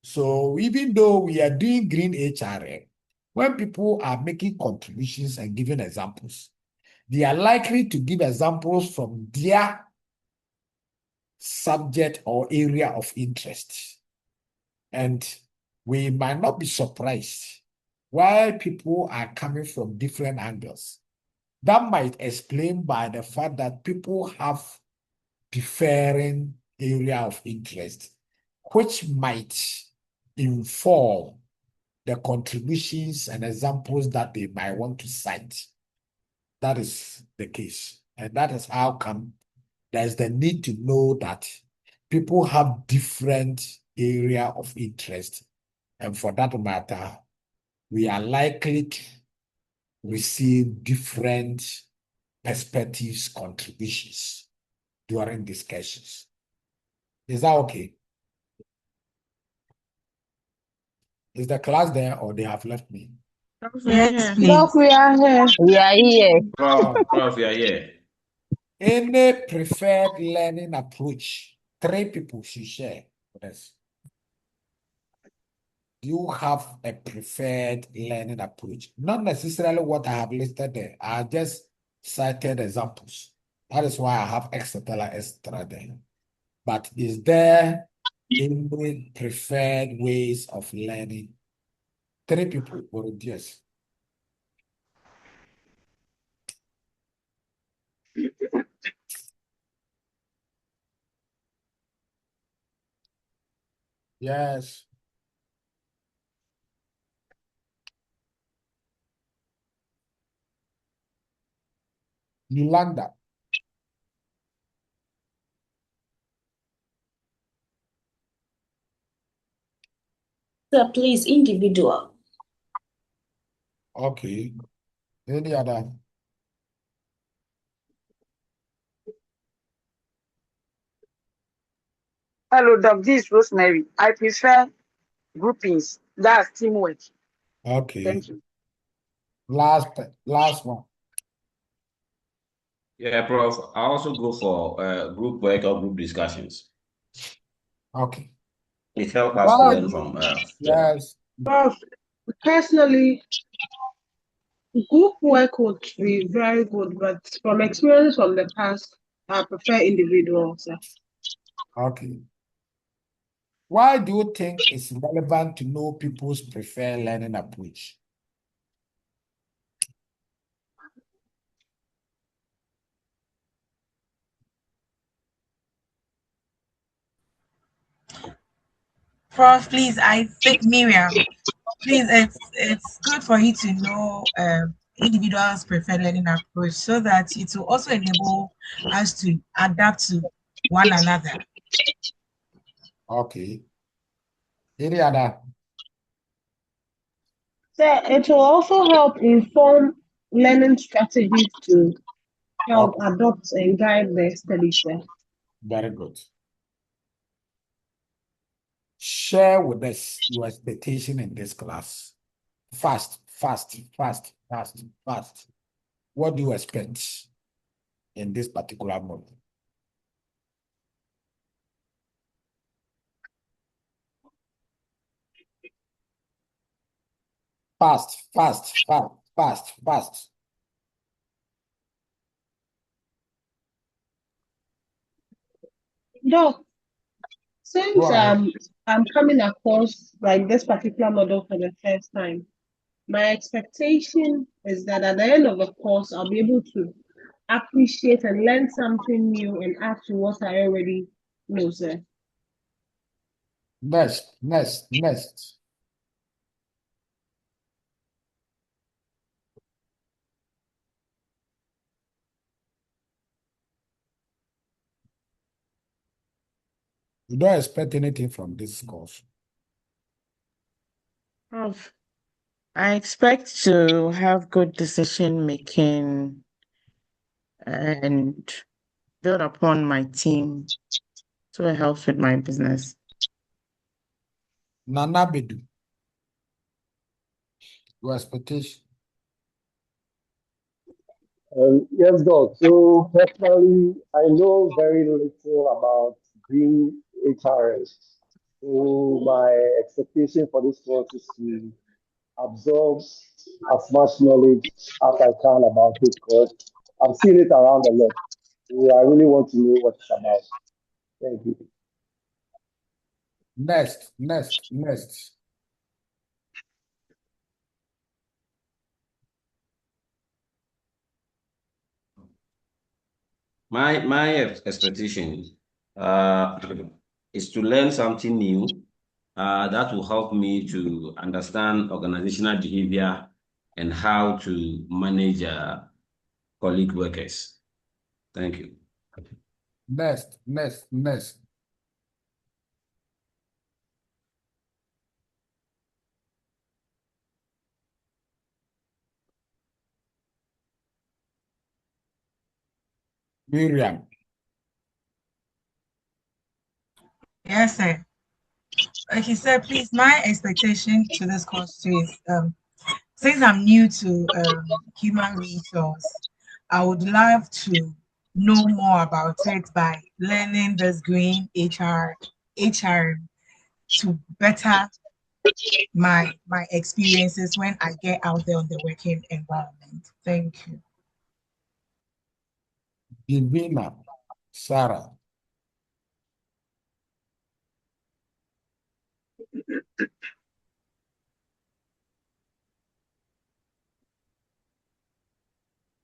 So even though we are doing green HRM, when people are making contributions and giving examples, they are likely to give examples from their subject or area of interest. And we might not be surprised why people are coming from different angles. That might explain by the fact that people have differing area of interest, which might inform the contributions and examples that they might want to cite. That is the case. And that is how come there's the need to know that people have different area of interest. And for that matter, we are likely to receive different perspectives, contributions during discussions. Is that okay? Is the class there or they have left me? Yes, please. Doc, we are here. We are here. Prof, you are here. Any preferred learning approach? 3 people should share with us. Do you have a preferred learning approach? Not necessarily what I have listed there. I just cited examples. That is why I have extra there. But is there any preferred ways of learning? 3 people volunteers. Yes. Yolanda. Sir, please, individual. Okay. Any other? Hello, Doc. This is Rosemary. I prefer groupings. That's teamwork. Okay. Thank you. Last one. Yeah, Prof. I also go for group work or group discussions. Okay. It helps us to Why learn do from each other. yes. But personally, group work would be very good, but from experience from the past, I prefer individuals. Okay. Why do you think it's relevant to know people's preferred learning approach? Prof, please, I think Miriam, please, it's good for you to know individuals' preferred learning approach so that it will also enable us to adapt to one another. Okay. Any other? So it will also help inform learning strategies to help Okay. adopt and guide the studies. Very good. Share with us your expectation in this class. Fast. What do you expect in this particular month? Fast. Doc, Go since ahead. I'm coming across like this particular model for the first time, my expectation is that at the end of the course, I'll be able to appreciate and learn something new and add to what I already know, sir. Next. You don't expect anything from this course. I expect to have good decision making and build upon my team so it helps with my business. Nana Bedu, your expectation. Yes, Doc. So personally, I know very little about green HRM. So my expectation for this course is to absorb as much knowledge as I can about it because I'm seeing it around a lot. So I really want to know what it's about. Thank you. Next. My expectation uh, is to learn something new that will help me to understand organizational behavior and how to manage colleague workers. Thank you. Next. Miriam. Yes, sir. Okay, sir, please, my expectation to this course too is since I'm new to human resource, I would love to know more about it by learning this green HR to better my experiences when I get out there on the working environment. Thank you. Divina. Sarah.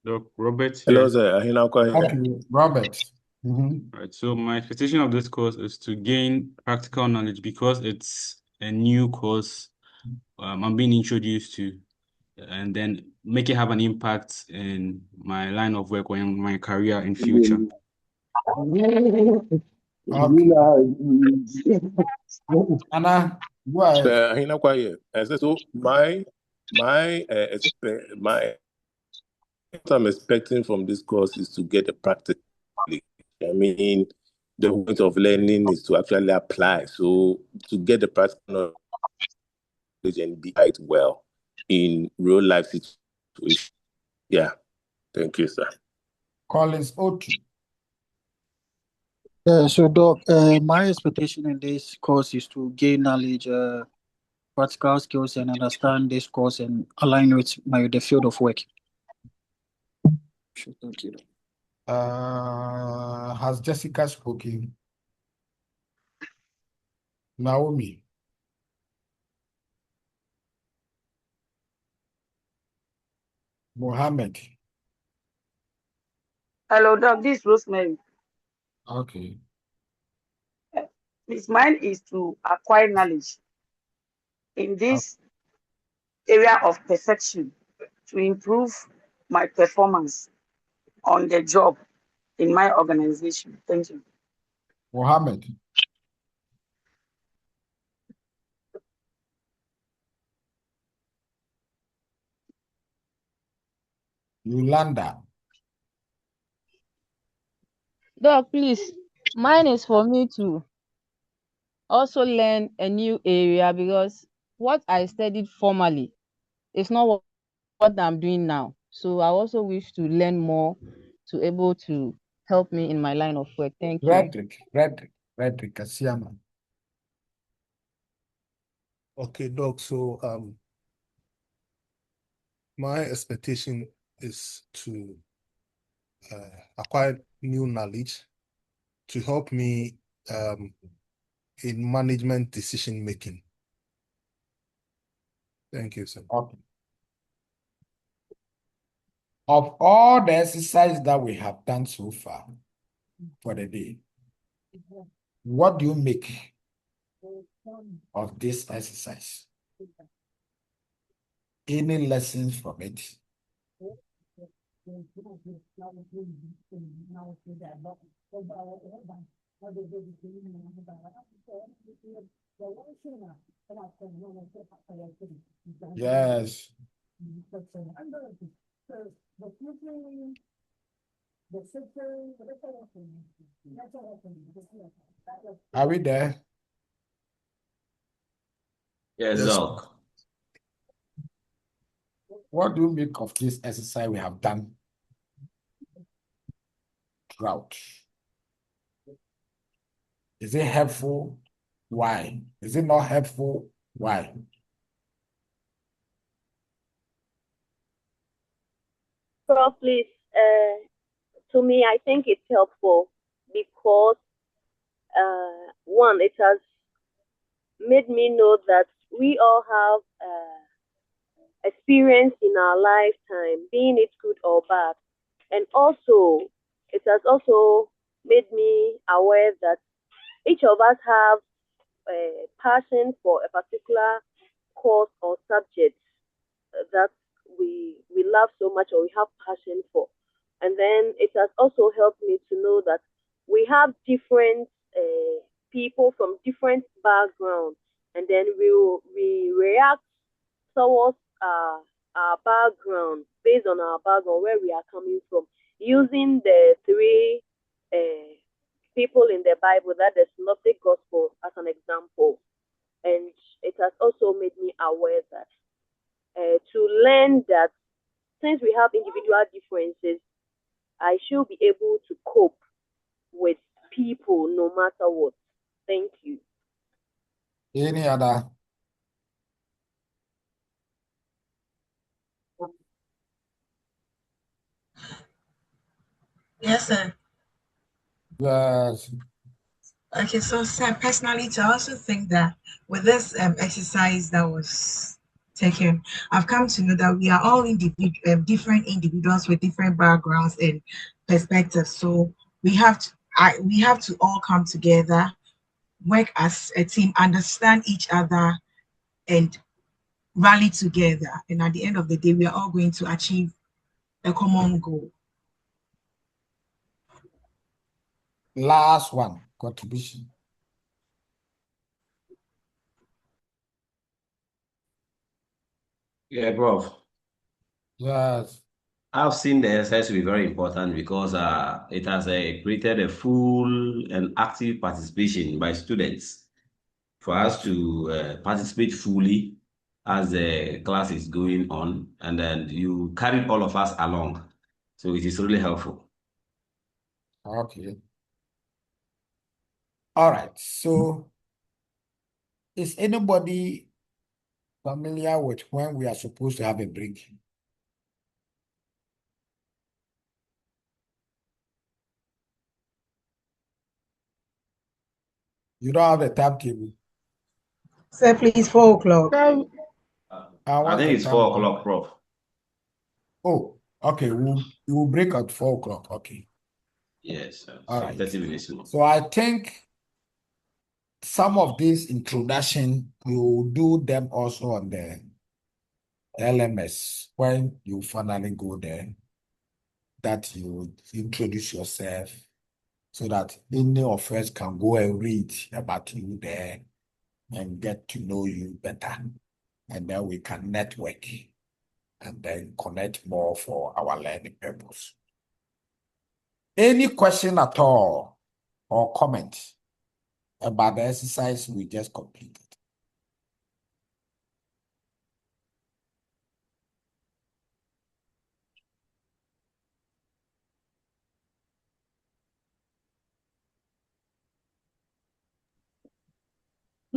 Doc Robert Hello, here. sir. Okay, Robert. Right. So my expectation of this course is to gain practical knowledge because it's a new course I'm being introduced to, and then make it have an impact in my line of work or in my career in future. Okay. Anna, go ahead. So my what I'm expecting from this course is to get a practical. I mean, the point of learning is to actually apply. So to get the practical knowledge and be it well in real life situations. Yeah. Thank you, sir. Collins Otu. So, Doc, my expectation in this course is to gain knowledge, practical skills, and understand this course and align with the field of work. Sure, thank you. Has Jessica spoken? Naomi. Mohammed. Hello, Doc. This is Rosemary. Okay. Miss mine is to acquire knowledge in this area of perception to improve my performance on the job in my organization. Thank you. Mohammed. Yolanda. Doc, please, mine is for me to also learn a new area because what I studied formally is not what I'm doing now. So I also wish to learn more to able to help me in my line of work. Thank you. Frederick Asiama. Okay, Doc. So my expectation is to acquire new knowledge to help me in management decision making. Thank you, sir. Okay. Of all the exercise that we have done so far for the day, what do you make of this exercise? Any lessons from it? Yes. Are we there? Yes, Yes. Doc. What do you make of this exercise we have done throughout? Is it helpful? Why? Is it not helpful? Why? Prof, please, to me, I think it's helpful because, one, it has made me know that we all have experience in our lifetime, being it good or bad. And also, it has also made me aware that each of us have a passion for a particular course or subject that we love so much or we have passion for. And then it has also helped me to know that we have different people from different backgrounds, and then we react towards our background based on our background, where we are coming from, using the three uh, people in the Bible, that the Synoptic Gospel, as an example. And it has also made me aware that to learn that since we have individual differences, I should be able to cope with people no matter what. Thank you. Any other? Yes, sir. Yes. Okay, so sir, personally, I also think that with this exercise that was taken, I've come to know that we are all different individuals with different backgrounds and perspectives. So we have to all come together, work as a team, understand each other, and rally together. And at the end of the day, we are all going to achieve a common goal. Last one, contribution. Yeah, Prof. Yes. I've seen the exercise to be very important because it has created a full and active participation by students for us to participate fully as the class is going on, and then you carried all of us along. So it is really helpful. Okay. All right. So is anybody familiar with when we are supposed to have a break? You don't have a timetable. Sir, please, 4 o'clock. I think it's 4 o'clock, Prof. Oh, okay. We'll break at 4 o'clock. Okay. Yes, All so right. 30 minutes more. So I think some of these introduction, you will do them also on the LMS when you finally go there, that you introduce yourself so that any of us can go and read about you there and get to know you better. And then we can network and then connect more for our learning purpose. Any question at all or comment about the exercise we just completed?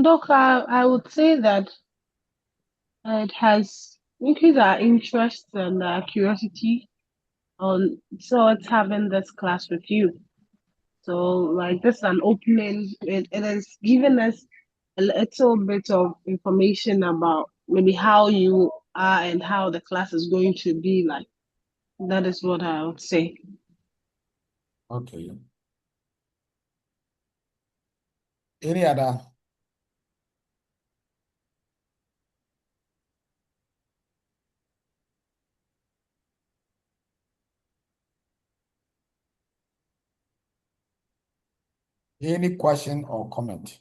Doc, I would say that it has increased our interest and our curiosity on towards having this class with you. So, like, this is an opening. It has given us a little bit of information about maybe how you are and how the class is going to be like. That is what I would say. Okay. Any other? Any question or comment?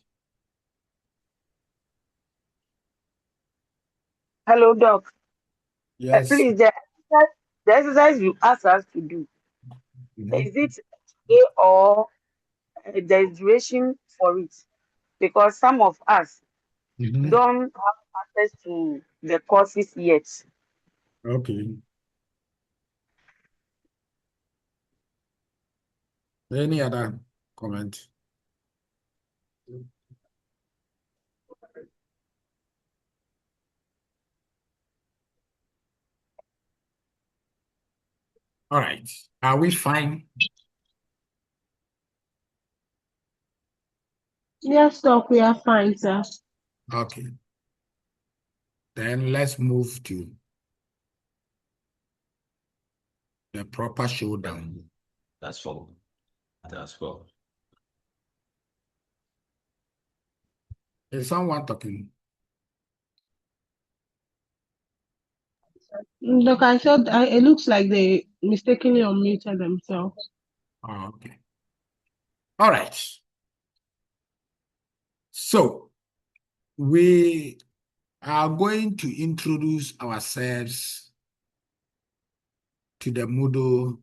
Hello, Doc. Yes. Please, the exercise you asked us to do, Mhm. is it a or there is duration for it? Because some of us Mhm. don't have access to the courses yet. Okay. Any other comment? All right. Are we fine? Yes, Doc, we are fine, sir. Okay. Then let's move to the proper showdown. That's four. That's four. Is someone talking? Doc, I thought it looks like they mistakenly unmuted themselves. Oh, okay. All right. So we are going to introduce ourselves to the Moodle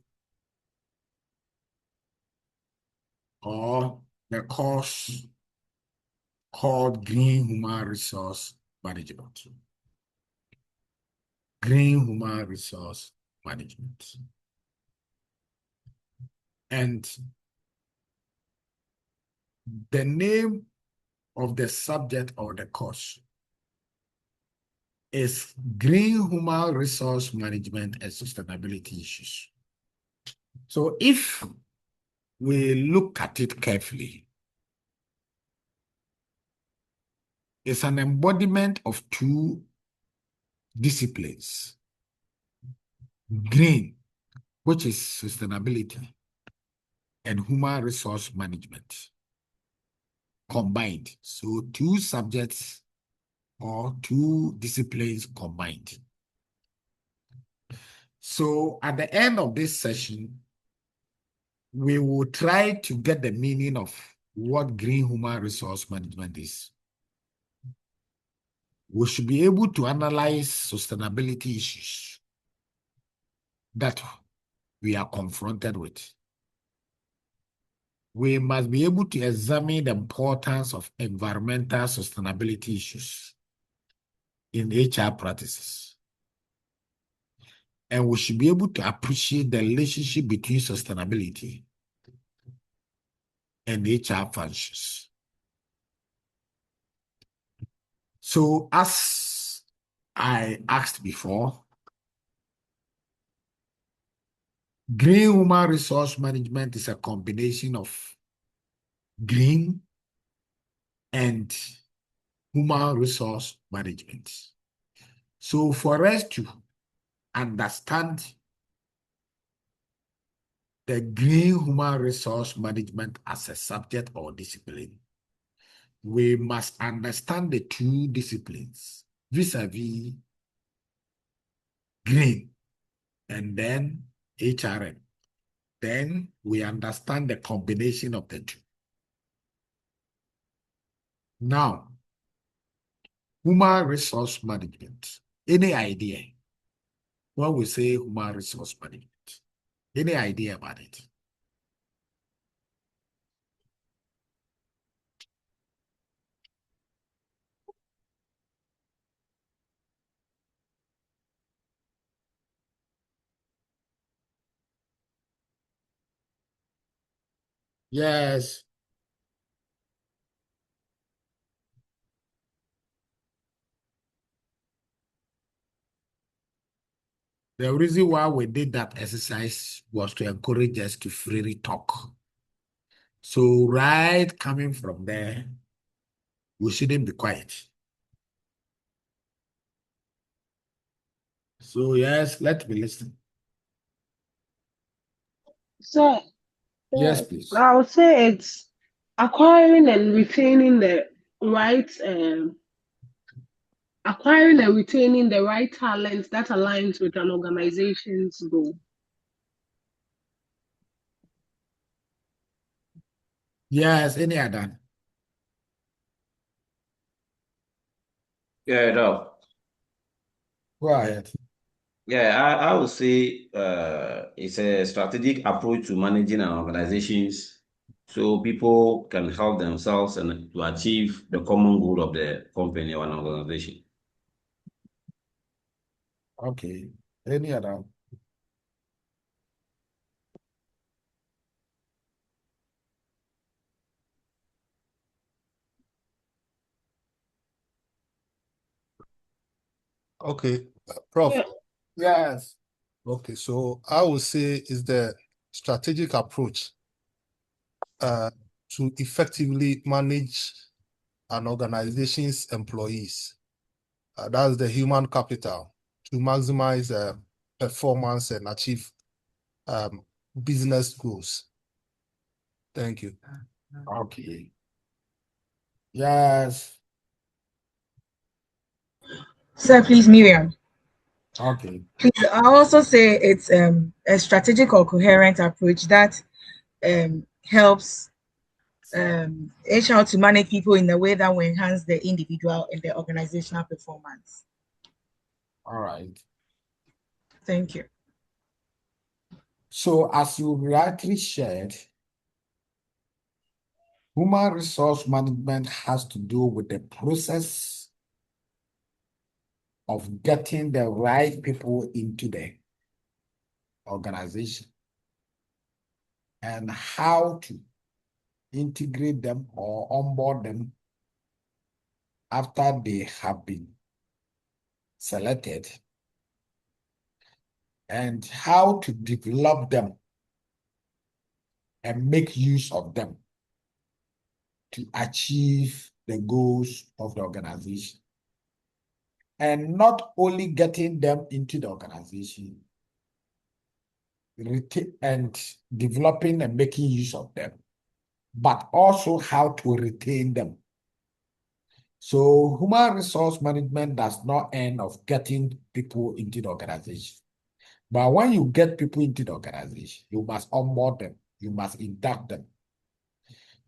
or the course called Green Human Resource Management. Green Human Resource Management. And the name of the subject or the course is Green Human Resource Management and Sustainability Issues. So if we look at it carefully, it's an embodiment of two disciplines. Green, which is sustainability, and human resource management combined. So two subjects or two disciplines combined. So at the end of this session, we will try to get the meaning of what green human resource management is. We should be able to analyze sustainability issues that we are confronted with. We must be able to examine the importance of environmental sustainability issues in HR practices. And we should be able to appreciate the relationship between sustainability and HR functions. So as I asked before, green human resource management is a combination of green and human resource management. So for us to understand the green human resource management as a subject or discipline, we must understand the two disciplines vis-a-vis green and then HRM. Then we understand the combination of the two. Now, human resource management. Any idea when we say human resource management? Any idea about it? Yes. The reason why we did that exercise was to encourage us to freely talk. So right coming from there, we shouldn't be quiet. So yes, let me listen. So, Yes, please. I would say it's acquiring and retaining the right, acquiring and retaining the right talent that aligns with an organization's goal. Yes, any other? Yeah, no. Go ahead. Yeah, I would say it's a strategic approach to managing an organizations so people can help themselves and to achieve the common goal of the company or an organization. Okay. Any other? Okay, Prof. Yeah. Yes. Okay, so I would say is the strategic approach to effectively manage an organization's employees. That's the human capital to maximize performance and achieve business goals. Thank you. Okay. Yes. Sir, please, Miriam. Okay. Please, I also say it's a strategic or coherent approach that helps HR to manage people in a way that will enhance the individual and the organizational performance. All right. Thank you. So, as you rightly shared, human resource management has to do with the process of getting the right people into the organization and how to integrate them or onboard them after they have been selected, and how to develop them and make use of them to achieve the goals of the organization. And not only getting them into the organization, and developing and making use of them, but also how to retain them. So human resource management does not end of getting people into the organization. But when you get people into the organization, you must onboard them, you must induct them.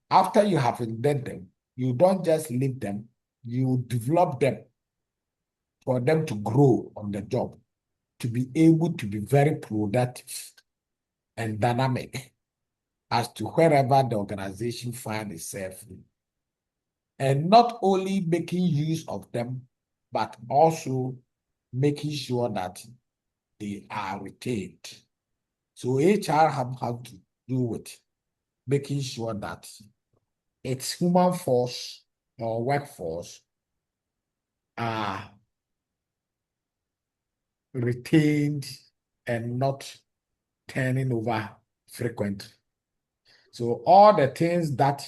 After you have inducted them, you don't just leave them, you develop them for them to grow on the job, to be able to be very productive and dynamic as to wherever the organization finds itself in. And not only making use of them, but also making sure that they are retained. So HR have to do with making sure that its human force or workforce are retained and not turning over frequently. So all the things that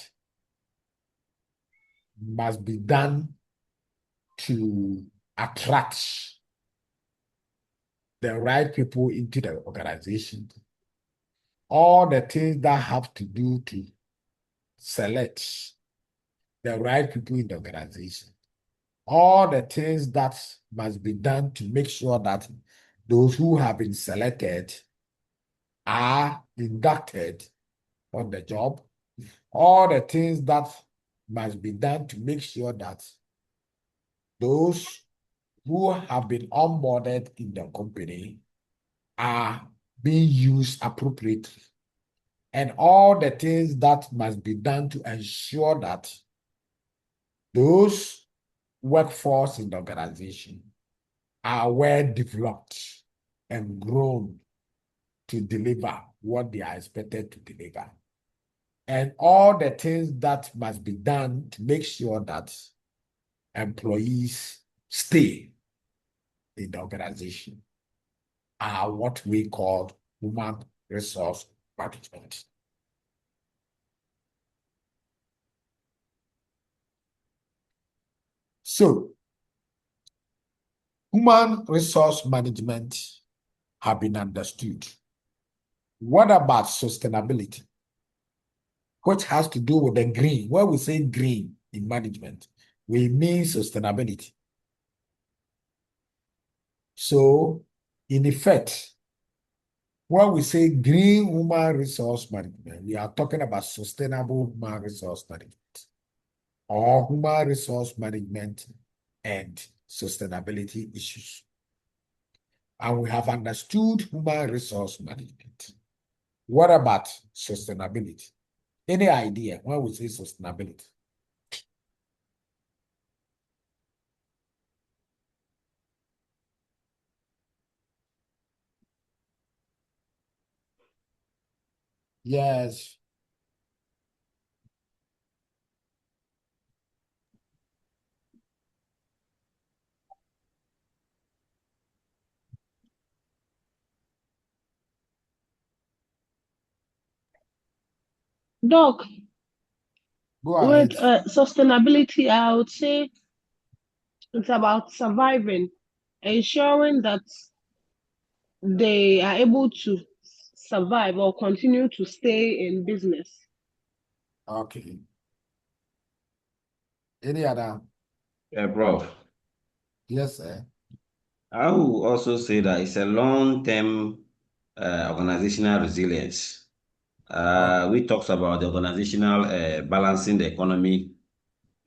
must be done to attract the right people into the organization, all the things that have to do to select the right people in the organization, all the things that must be done to make sure that those who have been selected are inducted on the job, all the things that must be done to make sure that those who have been onboarded in the company are being used appropriately, and all the things that must be done to ensure that those workforce in the organization are well developed and grown to deliver what they are expected to deliver. And all the things that must be done to make sure that employees stay in the organization are what we call human resource management. So, human resource management have been understood. What about sustainability, which has to do with the green? When we say green in management, we mean sustainability. So, in effect, when we say green human resource management, we are talking about sustainable human resource management or human resource management and sustainability issues. and we have understood human resource management. What about sustainability? Any idea when we say sustainability? Yes. Doc, Go with ahead. sustainability, I would say it's about surviving, ensuring that they are able to survive or continue to stay in business. Okay. Any other? Yeah, bro. Yes, sir. I will also say that it's a long-term organizational resilience. We talked about the organizational balancing the economy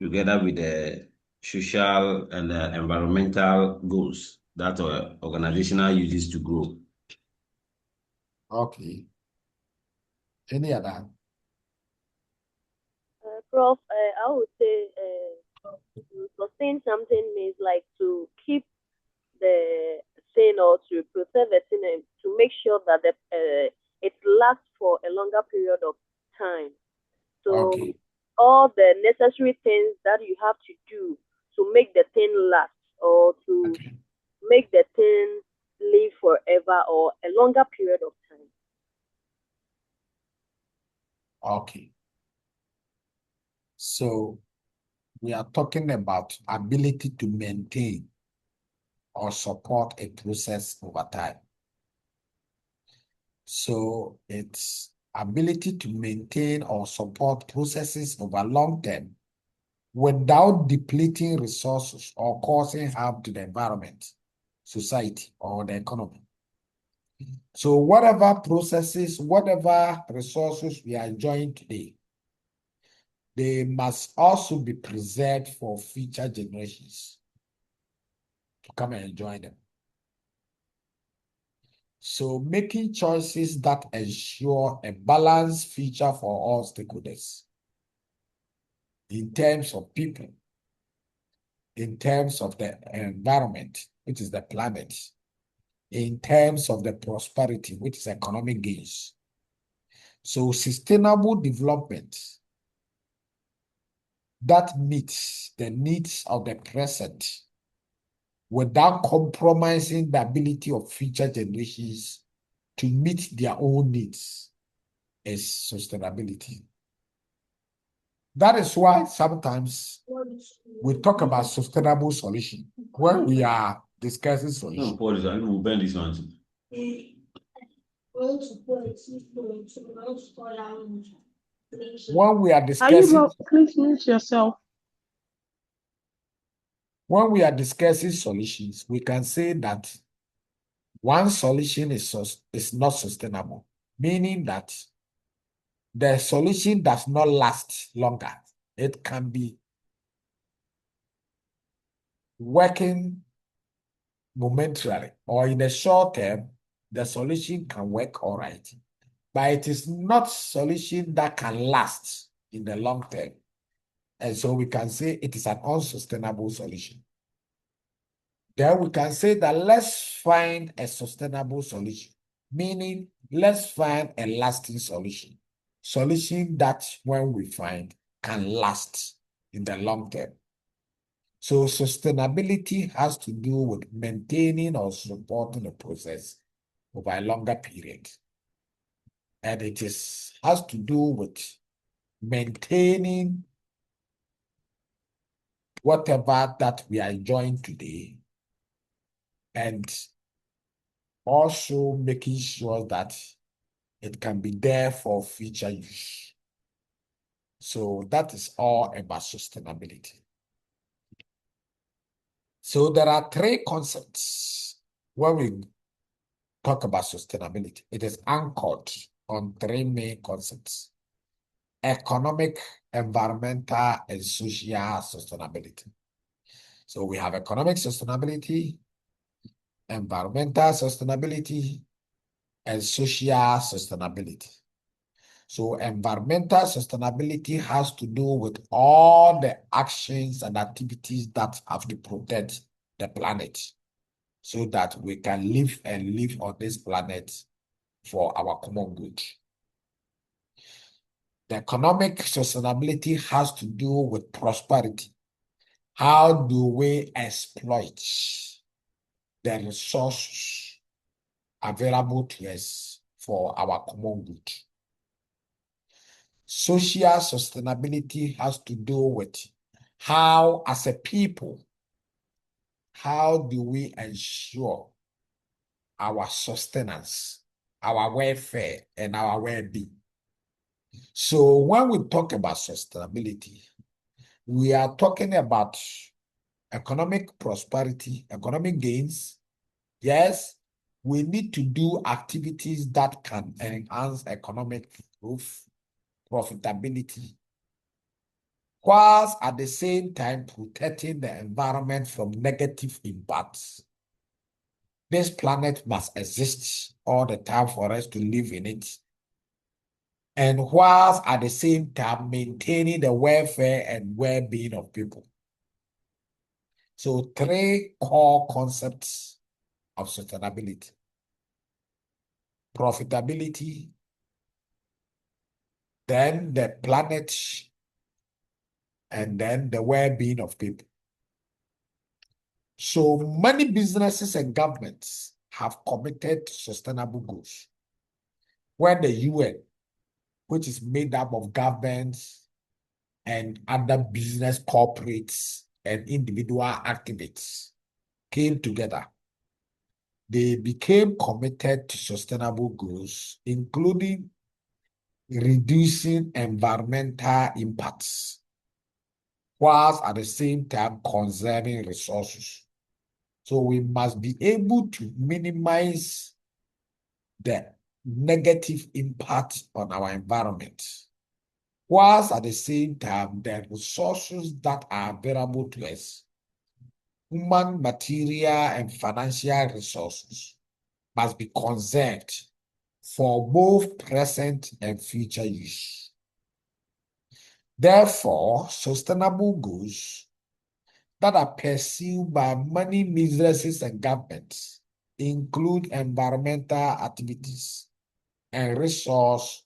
together with the social and environmental goals that organizational uses to grow. Okay. Any other? Prof, I would say to sustain something means like to keep the thing or to preserve a thing and to make sure that it lasts for a longer period of time. So Okay. all the necessary things that you have to do to make the thing last or to Okay. make the thing live forever or a longer period of time. Okay. So we are talking about ability to maintain or support a process over time. So it's ability to maintain or support processes over long term without depleting resources or causing harm to the environment, society, or the economy. So whatever processes, whatever resources we are enjoying today, they must also be preserved for future generations to come and enjoy them. So making choices that ensure a balanced future for all stakeholders in terms of people, in terms of the environment, which is the planet, in terms of the prosperity, which is economic gains. So sustainable development that meets the needs of the present without compromising the ability of future generations to meet their own needs is sustainability. That is why sometimes we talk about sustainable solution when we are discussing solution. No, Paul, I will bend this one. When we are Are you discussing, please mute yourself? when we are discussing solutions, we can say that one solution is not sustainable, meaning that the solution does not last longer. It can be working momentarily, or in the short term, the solution can work all right, but it is not solution that can last in the long term. And so we can say it is an unsustainable solution. Then we can say that let's find a sustainable solution, meaning let's find a lasting solution. Solution that when we find can last in the long term. So sustainability has to do with maintaining or supporting a process over a longer period. And it has to do with maintaining whatever that we are enjoying today and also making sure that it can be there for future use. So that is all about sustainability. So there are three concepts when we talk about sustainability. It is anchored on three main concepts: economic, environmental, and social sustainability. So we have economic sustainability, environmental sustainability, and social sustainability. So environmental sustainability has to do with all the actions and activities that have to protect the planet so that we can live and live on this planet for our common good. The economic sustainability has to do with prosperity. How do we exploit the resources available to us for our common good? Social sustainability has to do with how, as a people, how do we ensure our sustenance, our welfare, and our well-being? So when we talk about sustainability, we are talking about economic prosperity, economic gains. Yes, we need to do activities that can enhance economic growth, profitability, whilst at the same time protecting the environment from negative impacts. This planet must exist all the time for us to live in it. And whilst at the same time maintaining the welfare and well-being of people. So 3 core concepts of sustainability: profitability, then the planet, and then the well-being of people. So many businesses and governments have committed to sustainable goals. When the UN, which is made up of governments and other business corporates and individual activists, came together, they became committed to sustainable goals, including reducing environmental impacts, whilst at the same time conserving resources. So we must be able to minimize the negative impact on our environment, whilst at the same time the resources that are available to us, human, material, and financial resources, must be conserved for both present and future use. Therefore, sustainable goals that are pursued by many businesses and governments include environmental activities and resource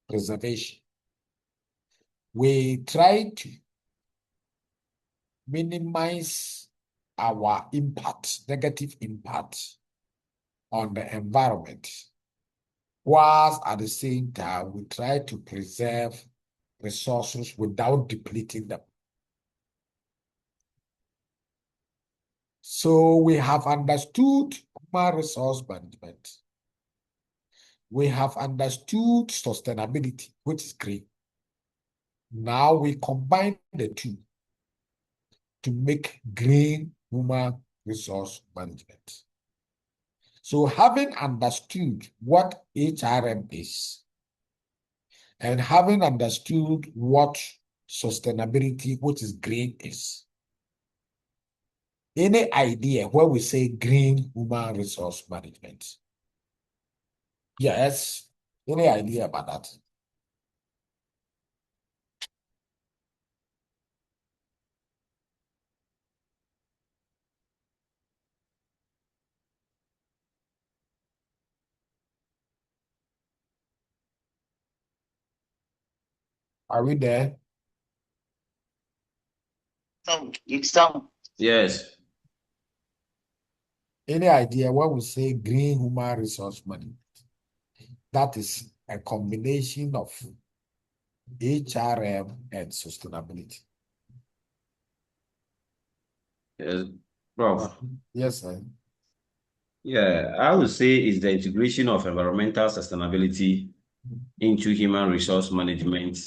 preservation. We try to minimize our impact, negative impact on the environment, whilst at the same time we try to preserve resources without depleting them. So we have understood human resource management. We have understood sustainability, which is green. Now we combine the two to make green human resource management. So having understood what HRM is, and having understood what sustainability, which is green, is, any idea when we say green human resource management? Yes, any idea about that? Are we there? Yes. Any idea when we say green human resource management? That is a combination of HRM and sustainability. Yes, Prof. Yes, sir. Yeah, I would say it's the integration of environmental sustainability into human resource management.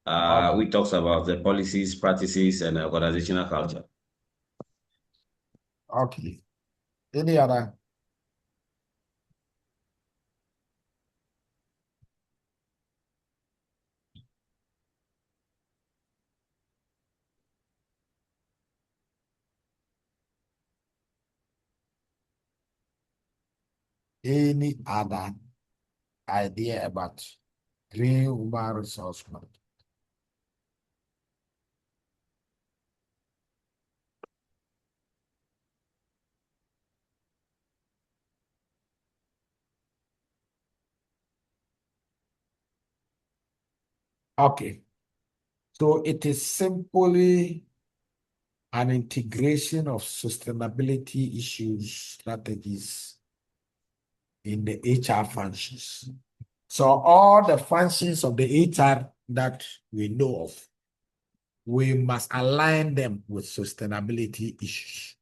We talked about the policies, practices, and organizational culture. Okay. Any other? Any other idea about green human resource management? Okay, so it is simply an integration of sustainability issues, strategies in the HR functions. So all the functions of the HR that we know of, we must align them with sustainability issues.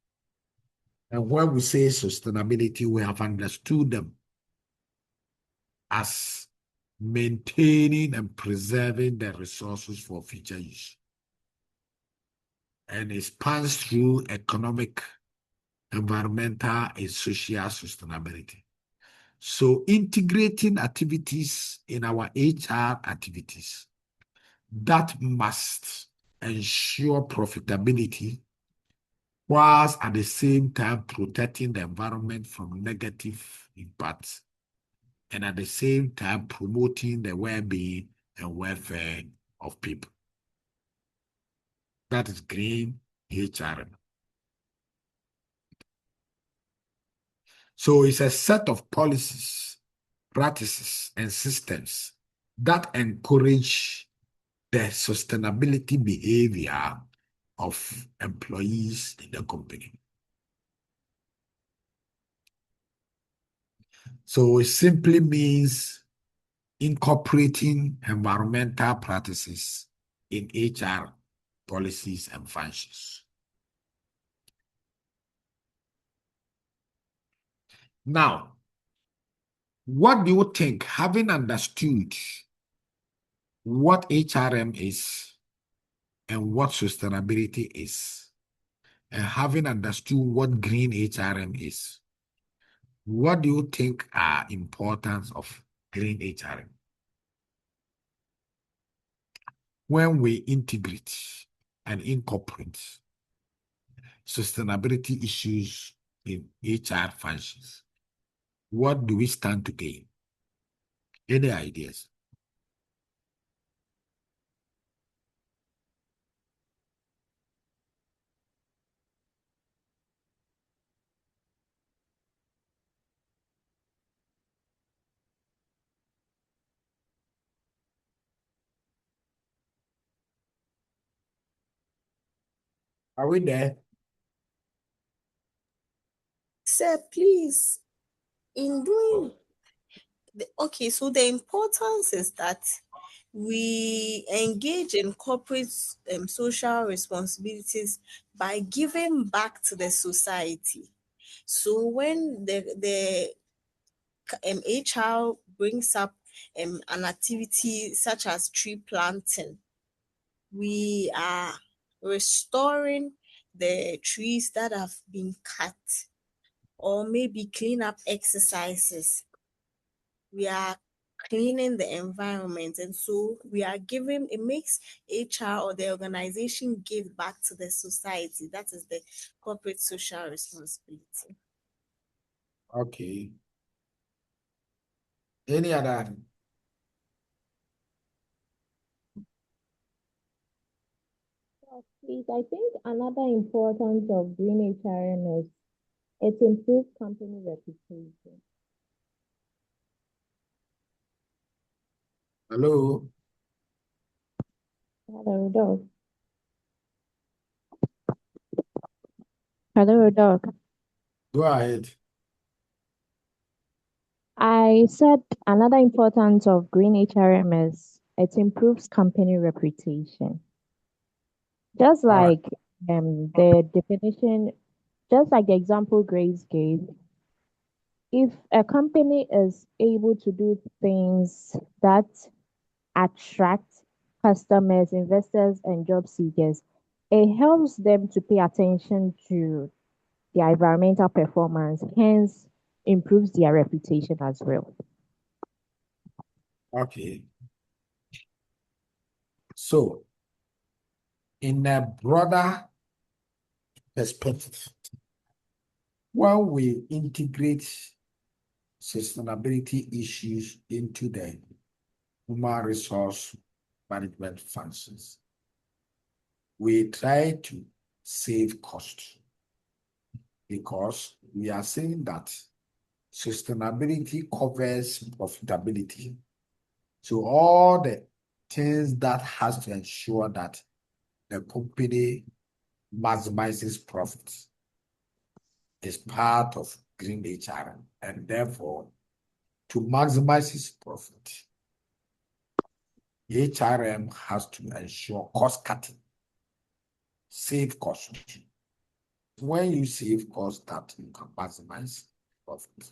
And when we say sustainability, we have understood them as maintaining and preserving the resources for future use. And it spans through economic, environmental, and social sustainability. So integrating activities in our HR activities that must ensure profitability whilst at the same time protecting the environment from negative impacts and at the same time promoting the well-being and welfare of people. That is green HRM. So it's a set of policies, practices, and systems that encourage the sustainability behavior of employees in the company. So it simply means incorporating environmental practices in HR policies and functions. Now, what do you think, having understood what HRM is and what sustainability is, and having understood what green HRM is, what do you think are importance of green HRM? When we integrate and incorporate sustainability issues in HR functions, what do we stand to gain? Any ideas? Are we there? Sir, please, in doing okay, so the importance is that we engage in corporate social responsibilities by giving back to the society. So when the HR brings up an activity such as tree planting, we are restoring the trees that have been cut, or maybe clean up exercises. We are cleaning the environment, and so we are giving, it makes HR or the organization give back to the society. That is the corporate social responsibility. Okay. Any other? Please, I think another importance of green HRM is it improves company reputation. Hello? Hello, Doc. Hello, Doc. Go ahead. I said another importance of green HRM is it improves company reputation. Just All right. like the definition, just like the example Grace gave, if a company is able to do things that attract customers, investors, and job seekers, it helps them to pay attention to their environmental performance, hence improves their reputation as well. Okay. So, in a broader perspective, when we integrate sustainability issues into the human resource management functions. We try to save costs because we are saying that sustainability covers profitability. So all the things that has to ensure that the company maximizes profits is part of green HRM, and therefore to maximize its profit, HRM has to ensure cost cutting, save costs. When you save costs, that you can maximize profit.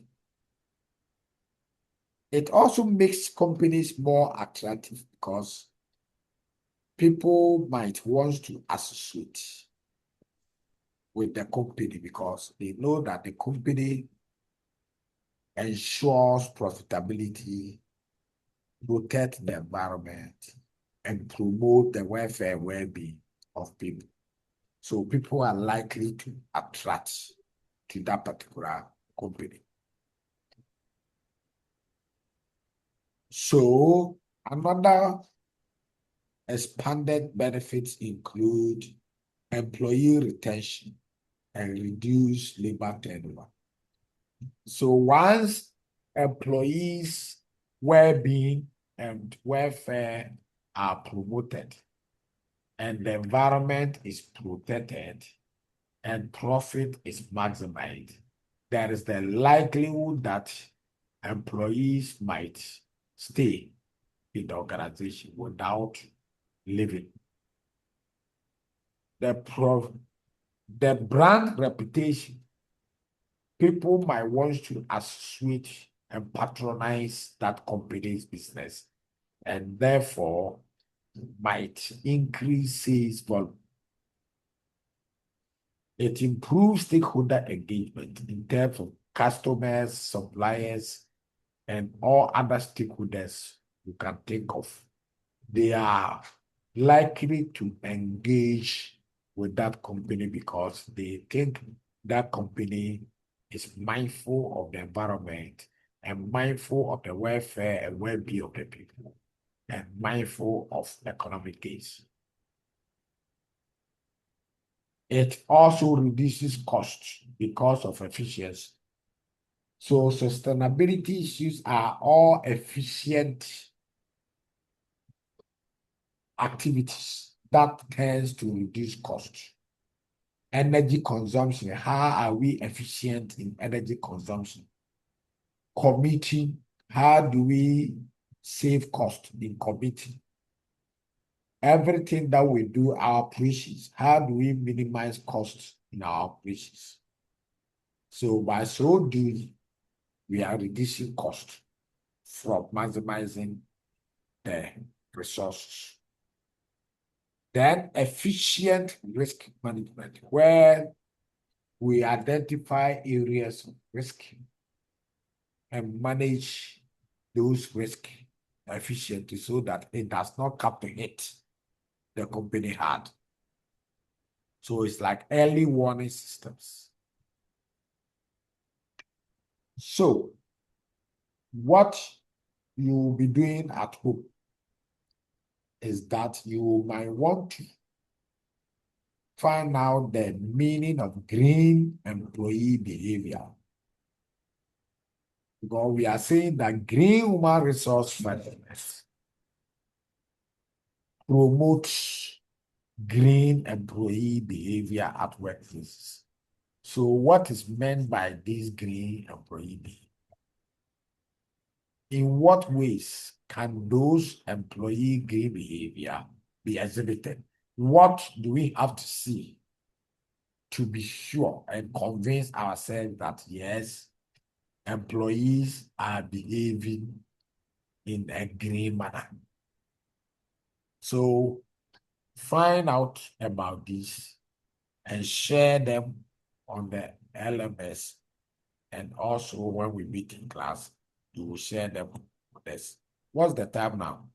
It also makes companies more attractive because people might want to associate with the company because they know that the company ensures profitability, protect the environment, and promote the welfare and well-being of people. So people are likely to attract to that particular company. So another expanded benefits include employee retention and reduce labor turnover. So once employees' well-being and welfare are promoted and the environment is protected and profit is maximized, there is the likelihood that employees might stay in the organization without leaving. The brand reputation, people might want to associate and patronize that company's business, and therefore might increase sales volume. It improves stakeholder engagement in terms of customers, suppliers, and all other stakeholders you can think of. They are likely to engage with that company because they think that company is mindful of the environment and mindful of the welfare and well-being of the people and mindful of economic gains. It also reduces costs because of efficiency. So sustainability issues are all efficient activities that tends to reduce costs. Energy consumption, how are we efficient in energy consumption? Committing, how do we save cost in committing? Everything that we do, our operations, how do we minimize costs in our operations? So by so doing, we are reducing cost from maximizing the resources. Then efficient risk management, where we identify areas of risk and manage those risks efficiently so that it does not come to hit the company hard. So it's like early warning systems. So what you will be doing at home is that you might want to find out the meaning of green employee behavior. Because we are saying that green human resource effectiveness promotes green employee behavior at workplaces. So what is meant by this green employee behavior? In what ways can those employee green behavior be exhibited? What do we have to see to be sure and convince ourselves that yes, employees are behaving in a green manner? So find out about this and share them on the LMS, and also when we meet in class, you will share them with us. What's the time now?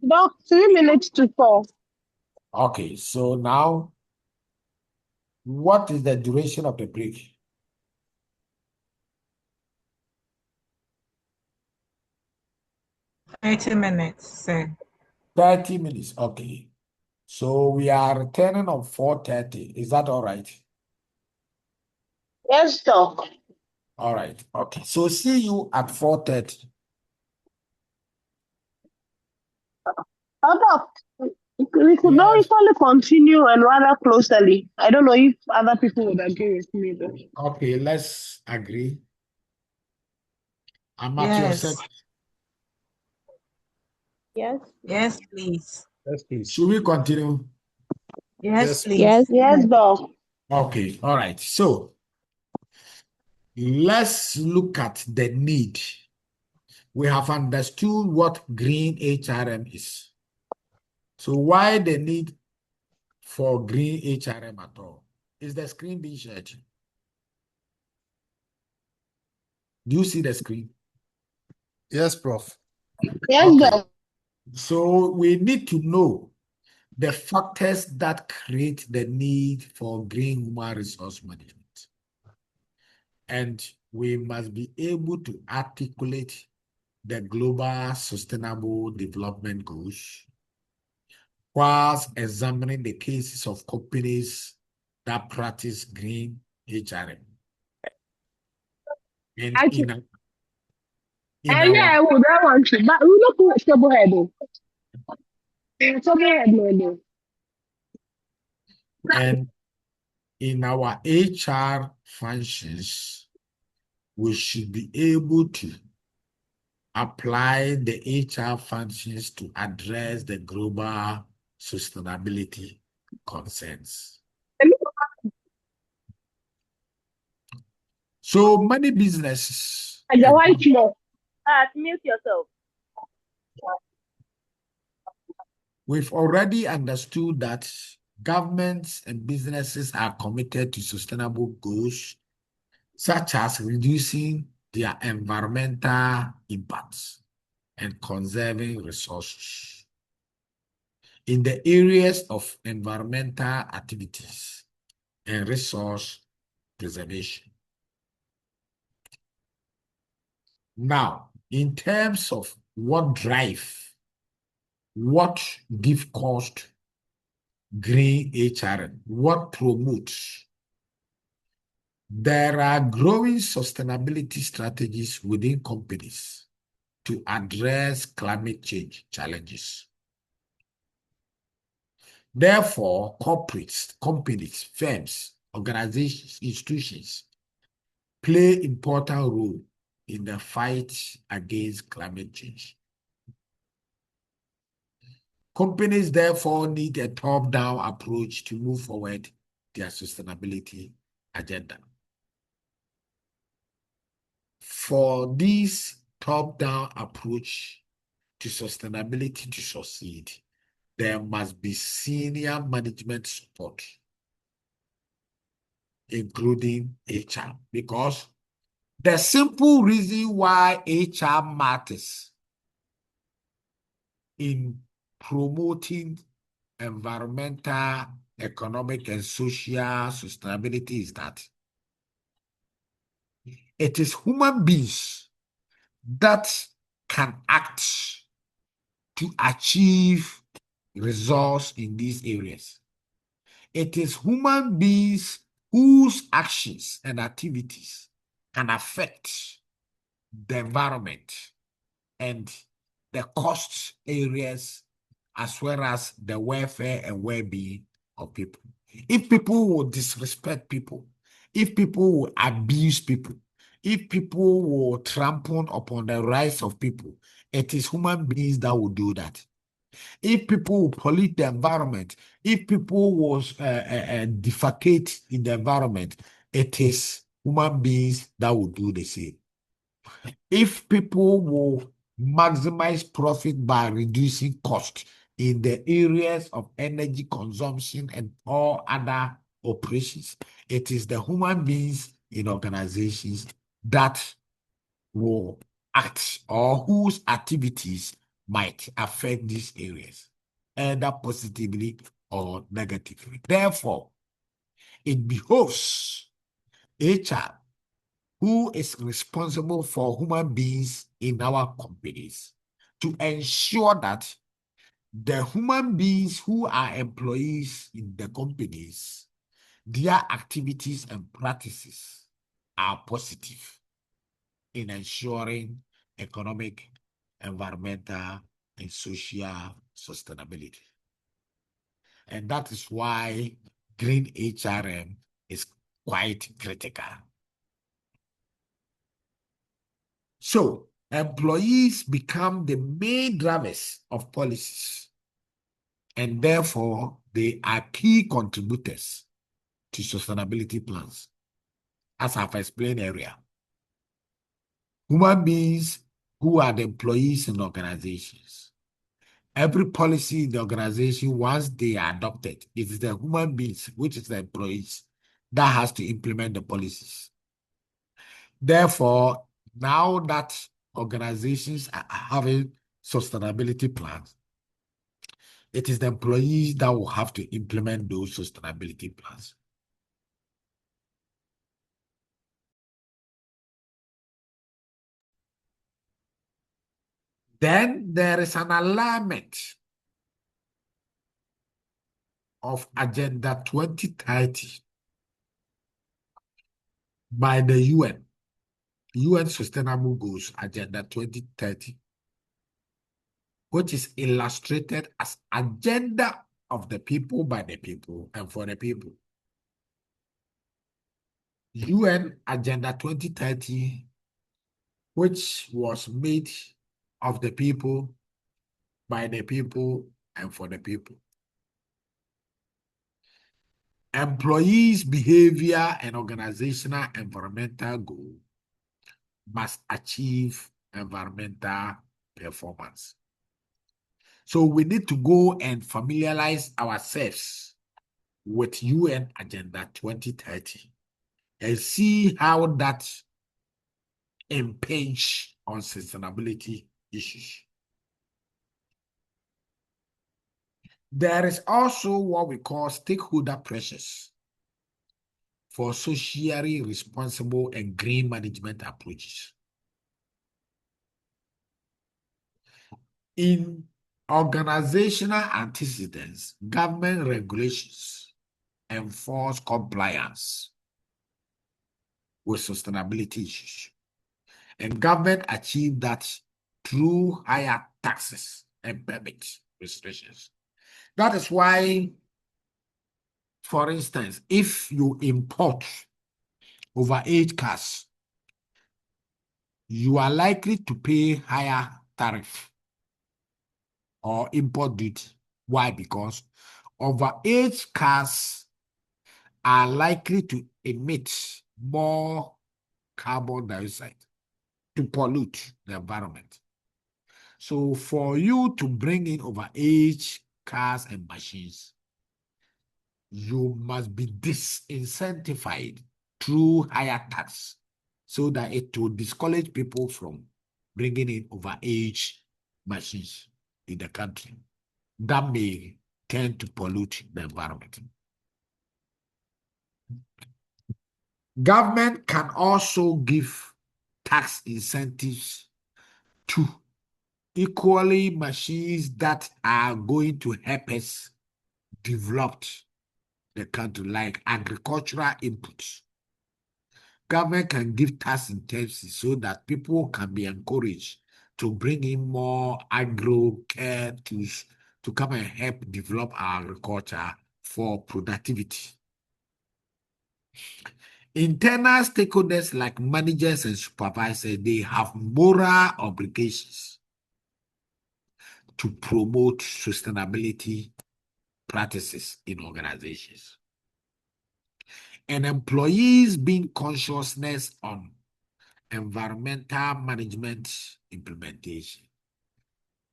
About 3 minutes to 4. Okay, so now what is the duration of the break? 30 minutes, sir. 30 minutes. Okay. So we are returning on 4:30. Is that all right? Yes, Doc. All right. Okay. So see you at 4:30. Doc, we could not Yes. equally continue and rather closely. I don't know if other people would agree with me, though. Okay, let's agree. I'm at your set. Yes. Yes. Yes, please. Yes, please. Should we continue? Yes, Yes, please. Yes. Yes, Doc. Okay. All right. So let's look at the need. We have understood what green HRM is. So why the need for green HRM at all? Is the screen being shared? Do you see the screen? yes, Prof. Yes, Okay. Doc. So we need to know the factors that create the need for green human resource management. And we must be able to articulate the global sustainable development goals whilst examining the cases of companies that practice green HRM. And Actually, in and our I would not want to, but we look at trouble head. Trouble head, no. and in our HR functions, we should be able to apply the HR functions to address the global sustainability concerns. So many businesses And the and white law. Mute yourself. we've already understood that governments and businesses are committed to sustainable goals, such as reducing their environmental impacts and conserving resources. In the areas of environmental activities and resource preservation. Now, in terms of what give cost green HRM, what promotes, there are growing sustainability strategies within companies to address climate change challenges. Therefore, corporates, companies, firms, organizations, institutions play important role in the fight against climate change. Companies therefore need a top-down approach to move forward their sustainability agenda. For this top-down approach to sustainability to succeed, there must be senior management support, including HR, because the simple reason why HR matters in promoting environmental, economic, and social sustainability is that it is human beings that can act to achieve results in these areas. It is human beings whose actions and activities can affect the environment and the cost areas, as well as the welfare and well-being of people. If people will disrespect people, if people will abuse people, if people will trample upon the rights of people, it is human beings that will do that. If people will pollute the environment, if people will defecate in the environment, it is human beings that will do the same. If people will maximize profit by reducing cost in the areas of energy consumption and all other operations, it is the human beings in organizations that will act or whose activities might affect these areas, either positively or negatively. Therefore, it behoves HR, who is responsible for human beings in our companies, to ensure that the human beings who are employees in the companies, their activities and practices are positive in ensuring economic, environmental, and social sustainability. And that is why green HRM is quite critical. So employees become the main drivers of policies, and therefore they are key contributors to sustainability plans, as I've explained earlier. Human beings who are the employees in organizations. Every policy in the organization, once they are adopted, it is the human beings, which is the employees, that has to implement the policies. Therefore, now that organizations are having sustainability plans, it is the employees that will have to implement those sustainability plans. Then there is an alignment of Agenda 2030 by the UN Sustainable Goals Agenda 2030, which is illustrated as agenda of the people, by the people, and for the people. UN Agenda 2030, which was made of the people, by the people, and for the people. Employees' behavior and organizational environmental goal must achieve environmental performance. So we need to go and familiarize ourselves with UN Agenda 2030 and see how that impinges on sustainability issues. There is also what we call stakeholder pressures for socially responsible and green management approaches. In organizational antecedents, government regulations enforce compliance with sustainability issues. And government achieve that through higher taxes and permit restrictions. That is why, for instance, if you import overage cars, you are likely to pay higher tariff or import duty. Why? Because overage cars are likely to emit more carbon dioxide to pollute the environment. So for you to bring in overage cars and machines, you must be disincentivized through higher tax so that it will discourage people from bringing in overage machines in the country that may tend to pollute the environment. Government can also give tax incentives to equally machines that are going to help us develop the country, like agricultural inputs. Government can give tax incentives so that people can be encouraged to bring in more agro care tools to come and help develop our agriculture for productivity. Internal stakeholders like managers and supervisors, they have moral obligations to promote sustainability practices in organizations. And employees being consciousness on environmental management implementation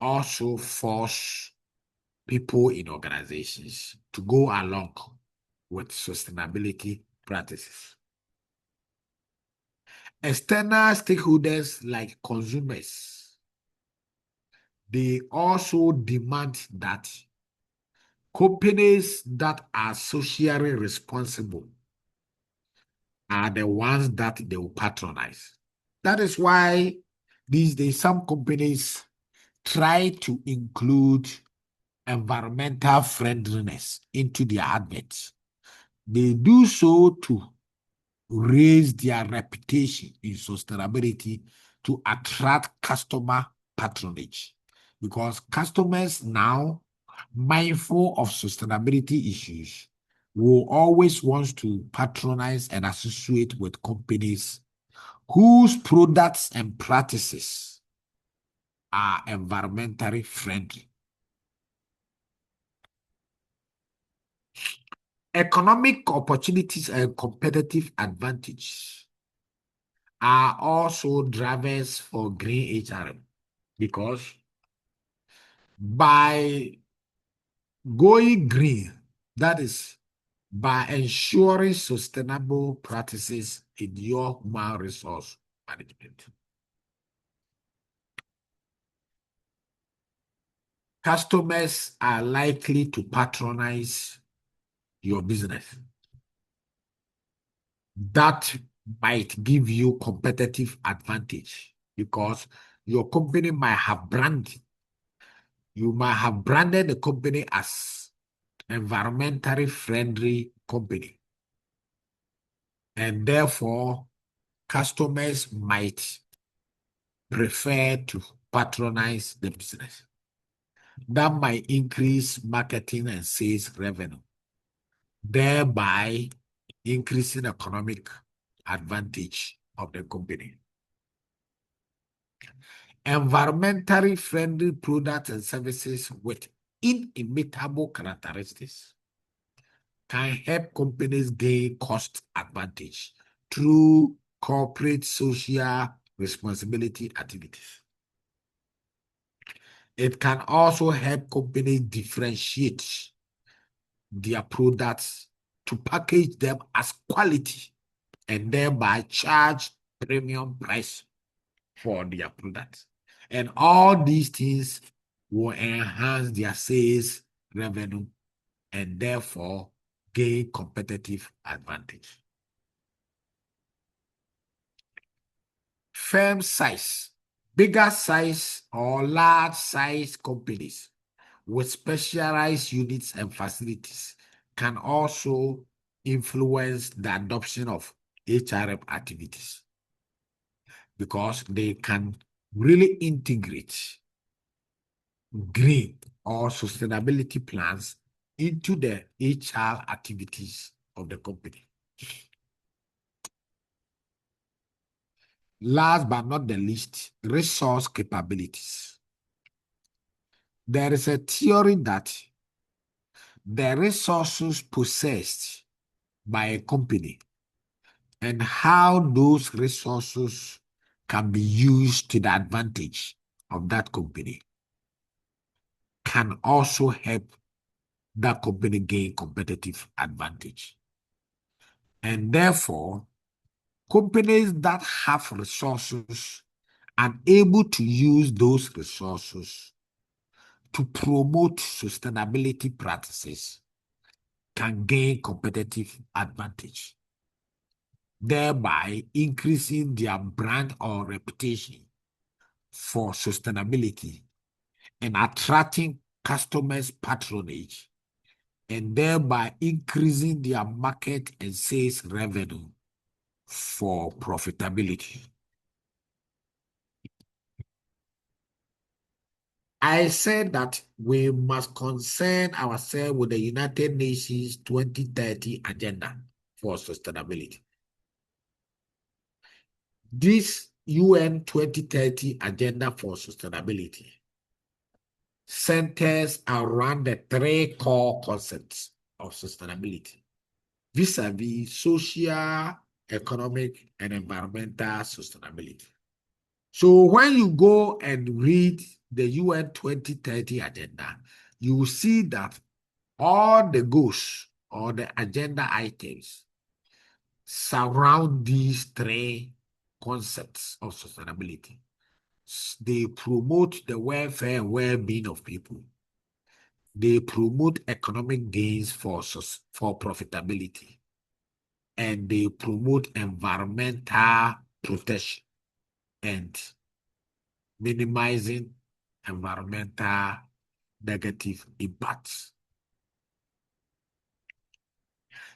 also force people in organizations to go along with sustainability practices. External stakeholders like consumers, they also demand that companies that are socially responsible are the ones that they will patronize. That is why these days some companies, try to include environmental friendliness into their adverts. They do so to raise their reputation in sustainability to attract customer patronage. Because customers now, mindful of sustainability issues, will always want to patronize and associate with companies whose products and practices are environmentally friendly. Economic opportunities and competitive advantage are also drivers for green HRM, because by going green, that is, by ensuring sustainable practices in your human resource management, customers are likely to patronize your business. That might give you competitive advantage because your company might have brand. You might have branded the company as environmentally friendly company. And therefore, customers might prefer to patronize the business. That might increase marketing and sales revenue, thereby increasing economic advantage of the company. Environmentally friendly products and services with inimitable characteristics can help companies gain cost advantage through corporate social responsibility activities. It can also help companies differentiate their products to package them as quality and thereby charge premium price for their products. And all these things will enhance their sales revenue and therefore gain competitive advantage. Firm size, bigger size or large size companies with specialized units and facilities can also influence the adoption of HRM activities because they can really integrate green or sustainability plans into the HR activities of the company. Last but not the least, resource capabilities. There is a theory that the resources possessed by a company and how those resources can be used to the advantage of that company can also help that company gain competitive advantage. And therefore, companies that have resources and able to use those resources to promote sustainability practices can gain competitive advantage, thereby increasing their brand or reputation for sustainability and attracting customers' patronage, and thereby increasing their market and sales revenue for profitability. I said that we must concern ourselves with the United Nations 2030 agenda for sustainability. This UN 2030 agenda for sustainability centers around the three core concepts of sustainability vis-a-vis social, economic, and environmental sustainability. So when you go and read the UN 2030 agenda, you will see that all the goals or the agenda items surround these three concepts of sustainability. They promote the welfare and well-being of people. They promote economic gains for profitability. And they promote environmental protection and minimizing environmental negative impacts.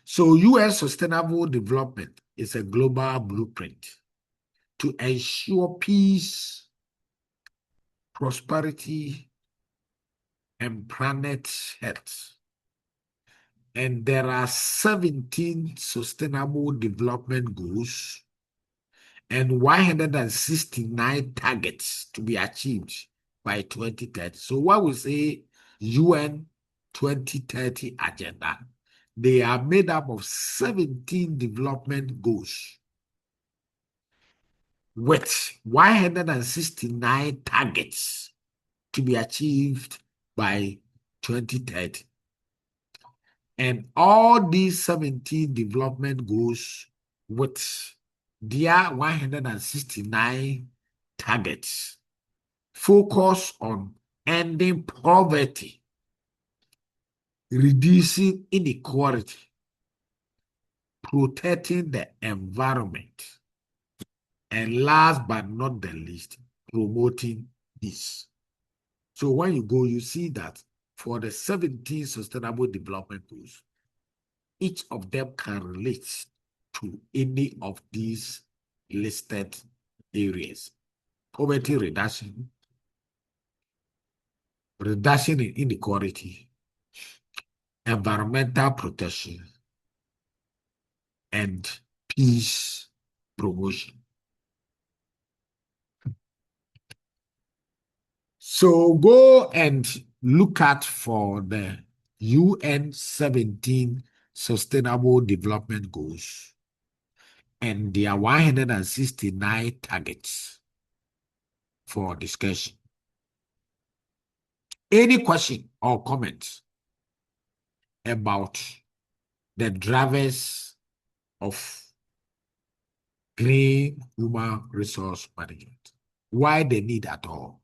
So UN Sustainable Development is a global blueprint to ensure peace, prosperity, and planet health. And there are 17 Sustainable Development Goals and 169 targets to be achieved by 2030. So what we say UN 2030 agenda, they are made up of 17 development goals with 169 targets to be achieved by 2030. And all these 17 development goals with their 169 targets focus on ending poverty, reducing inequality, protecting the environment, and last but not the least, promoting peace. So when you go, you see that for the 17 Sustainable Development Goals, each of them can relate to any of these listed areas. Poverty reduction, reduction in inequality, environmental protection, and peace promotion. So go and look at for the UN 17 Sustainable Development Goals and their 169 targets for discussion. Any question or comments about the drivers of green human resource management? Why the need at all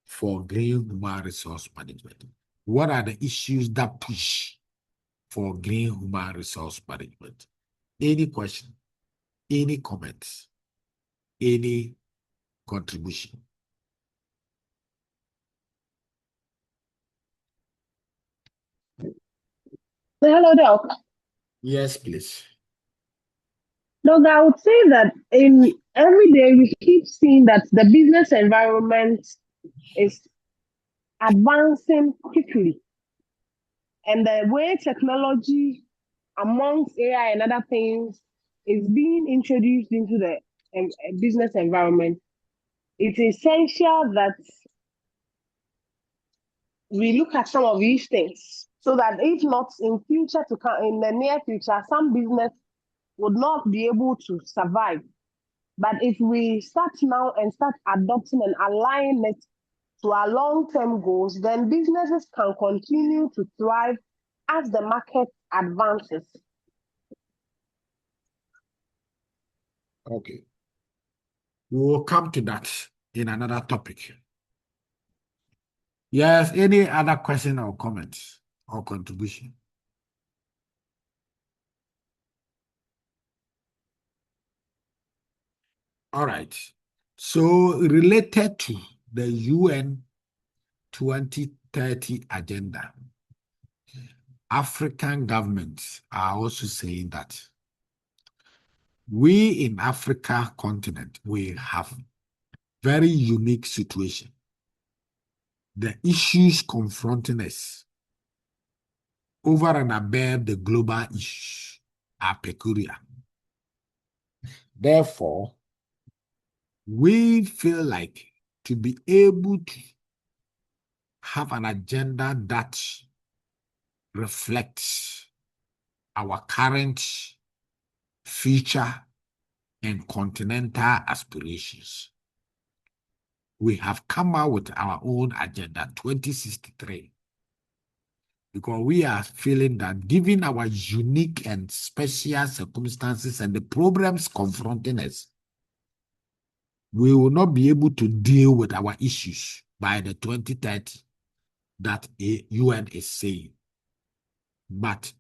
for green human resource management? What are the issues that push for green human resource management? Any question, any comments, any contribution? Hello, Doc. Yes, please. Doc, I would say that in every day we keep seeing that the business environment is advancing quickly. And the way technology amongst AI and other things is being introduced into the business environment, it's essential that we look at some of these things so that if not in future to come, in the near future, some business would not be able to survive. But if we start now and start adopting and aligning it to our long-term goals, then businesses can continue to thrive as the market advances. Okay. We will come to that in another topic. Yes, any other question or comments or contribution? All right. So related to the UN 2030 agenda, African governments are also saying that we in Africa continent, we have very unique situation. The issues confronting us over and above the global issues are peculiar. Therefore, we feel like to be able to have an agenda that reflects our current, future, and continental aspirations. We have come out with our own agenda 2063 because we are feeling that given our unique and special circumstances and the problems confronting us, we will not be able to deal with our issues by the 2030 that UN is saying. But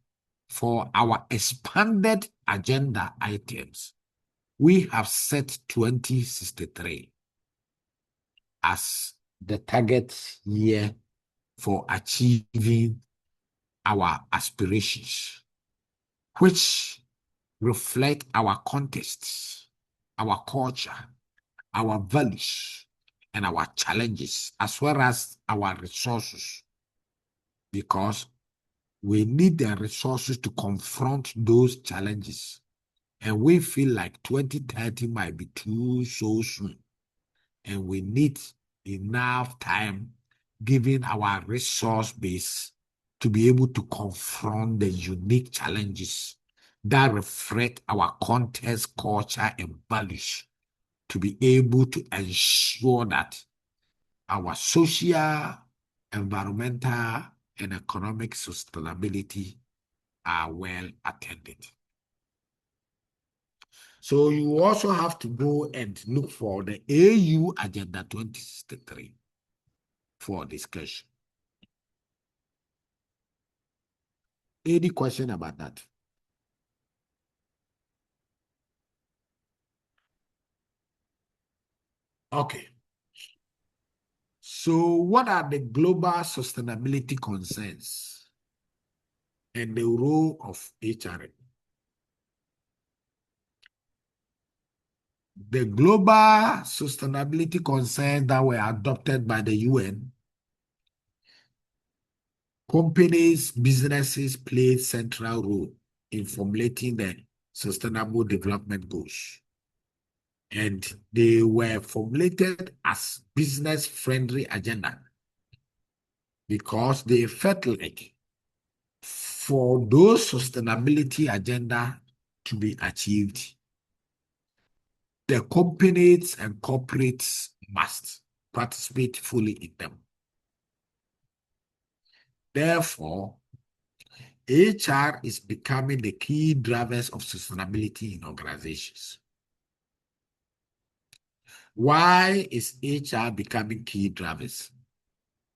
for our expanded agenda items, we have set 2063 as the target year for achieving our aspirations, which reflect our contexts, our culture, our values, and our challenges, as well as our resources, because we need the resources to confront those challenges. And we feel like 2030 might be too so soon. And we need enough time, given our resource base, to be able to confront the unique challenges that reflect our context, culture, and values, to be able to ensure that our social, environmental, and economic sustainability are well attended. So you also have to go and look for the AU Agenda 2063 for discussion. Any question about that? Okay. So what are the global sustainability concerns and the role of HRM? The global sustainability concerns that were adopted by the UN, companies, businesses played central role in formulating the sustainable development goals. And they were formulated as business-friendly agenda because they felt like for those sustainability agenda to be achieved, the companies and corporates must participate fully in them. Therefore, HR is becoming the key drivers of sustainability in organizations. Why is HR becoming key drivers?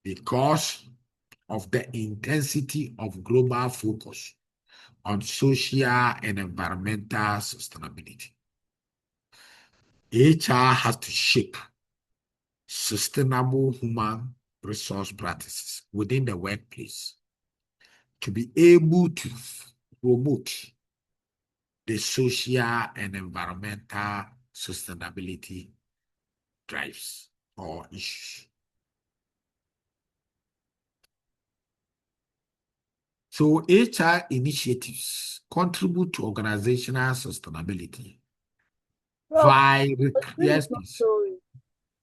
Because of the intensity of global focus on social and environmental sustainability. HR has to shape sustainable human resource practices within the workplace to be able to promote the social and environmental sustainability drives or issues. So HR initiatives contribute to organizational sustainability Prof, via, the screen is yes, not please. showing.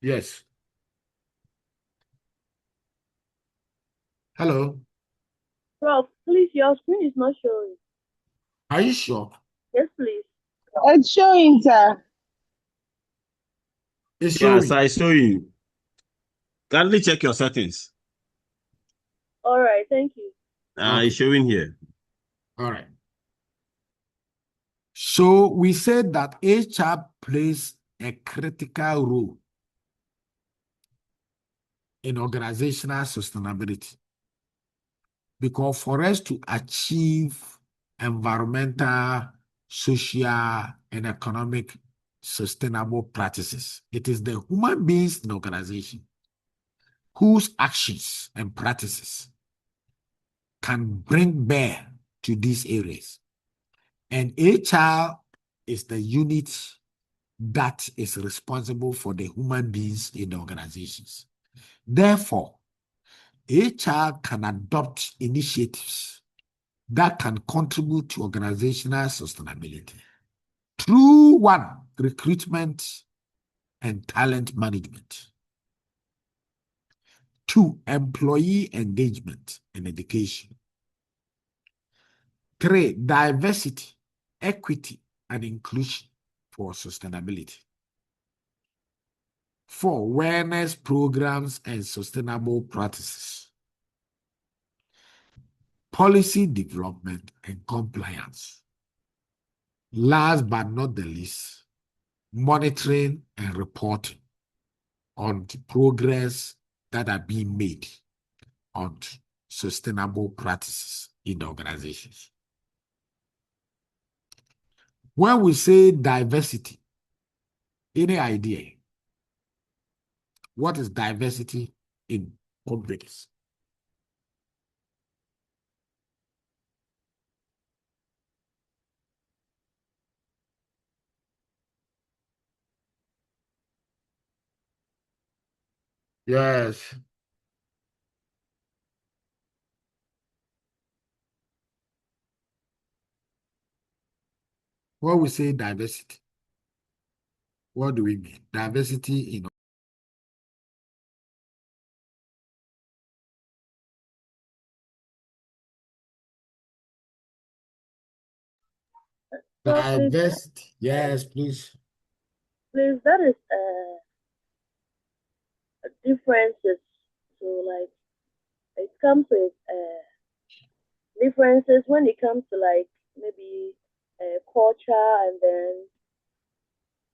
Yes. Hello. Prof, please, your screen is not showing. Are you sure? Yes, please. It's showing, sir. It's Yes, showing. I saw you. Kindly check your settings. All right, thank you. It's Okay. showing here. All right. So we said that HR plays a critical role in organizational sustainability because for us to achieve environmental, social, and economic sustainable practices, it is the human beings in the organization whose actions and practices can bring bear to these areas. And HR is the unit that is responsible for the human beings in the organizations. Therefore, HR can adopt initiatives that can contribute to organizational sustainability through one, recruitment and talent management, two, employee engagement and education, three, diversity, equity, and inclusion for sustainability, four, awareness programs and sustainable practices, policy development and compliance. Last but not the least, monitoring and reporting on the progress that are being made on sustainable practices in the organizations. When we say diversity, any idea? What is diversity in companies? Yes. When we say diversity, what do we mean? Diversity in So please, diversity. Yes, please. please, that is differences. So like it comes with differences when it comes to like maybe culture and then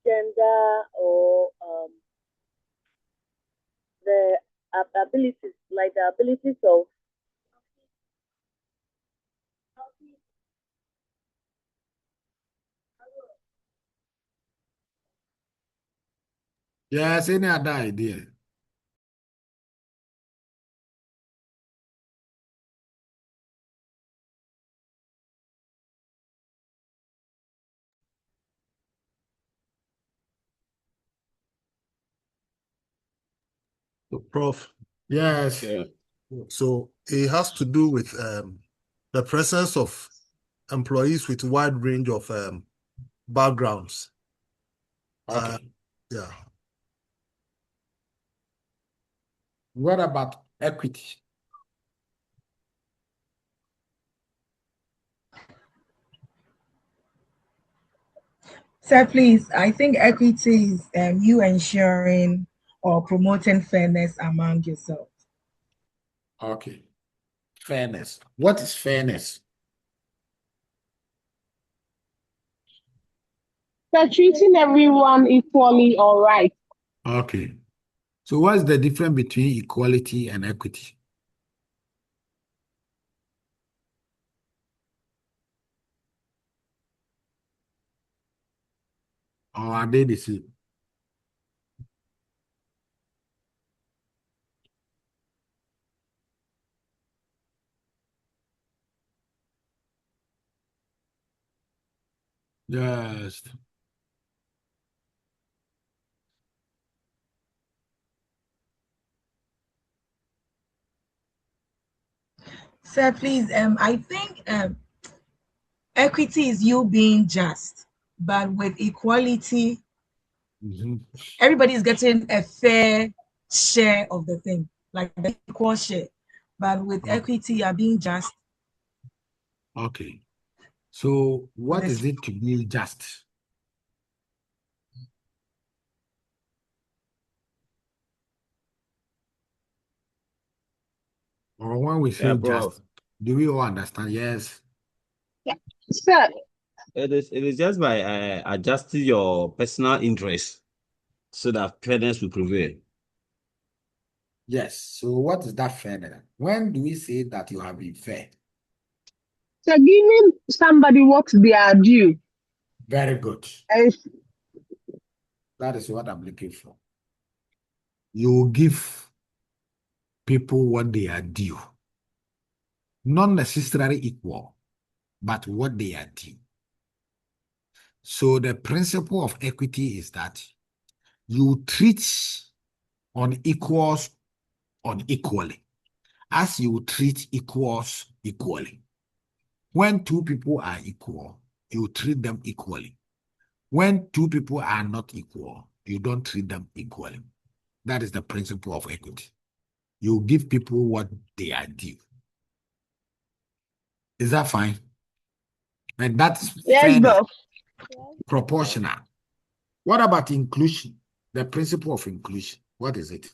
gender or the abilities, like the abilities of Yes, any other idea? So, Prof. Yes. Yeah. So it has to do with the presence of employees with wide range of backgrounds. Okay. Yeah. What about equity? Sir, please, I think equity is you ensuring or promoting fairness among yourself. Okay. Fairness. What is fairness? So treating everyone equally all right. Okay. So what's the difference between equality and equity? Or are they the same? Yes. Sir, please, I think equity is you being just, but with equality, everybody is getting a fair share of the thing, like the equal share. But with equity, you're being just. Okay. So what This is it to be just? Or when we Yeah, say bro. just, do we all understand? Yes. Yeah. Sir, It is just by adjusting your personal interests so that fairness will prevail. Yes. So what is that fairness? When do we say that you have been fair? so giving somebody what they are due. Very good. And That is what I'm looking for. You give people what they are due. Not necessarily equal, but what they are due. So the principle of equity is that you treat unequals unequally, as you treat equals equally. When two people are equal, you treat them equally. When two people are not equal, you don't treat them equally. That is the principle of equity. You give people what they are due. Is that fine? And that's yes, fairness, bro. proportional. What about inclusion? The principle of inclusion. What is it?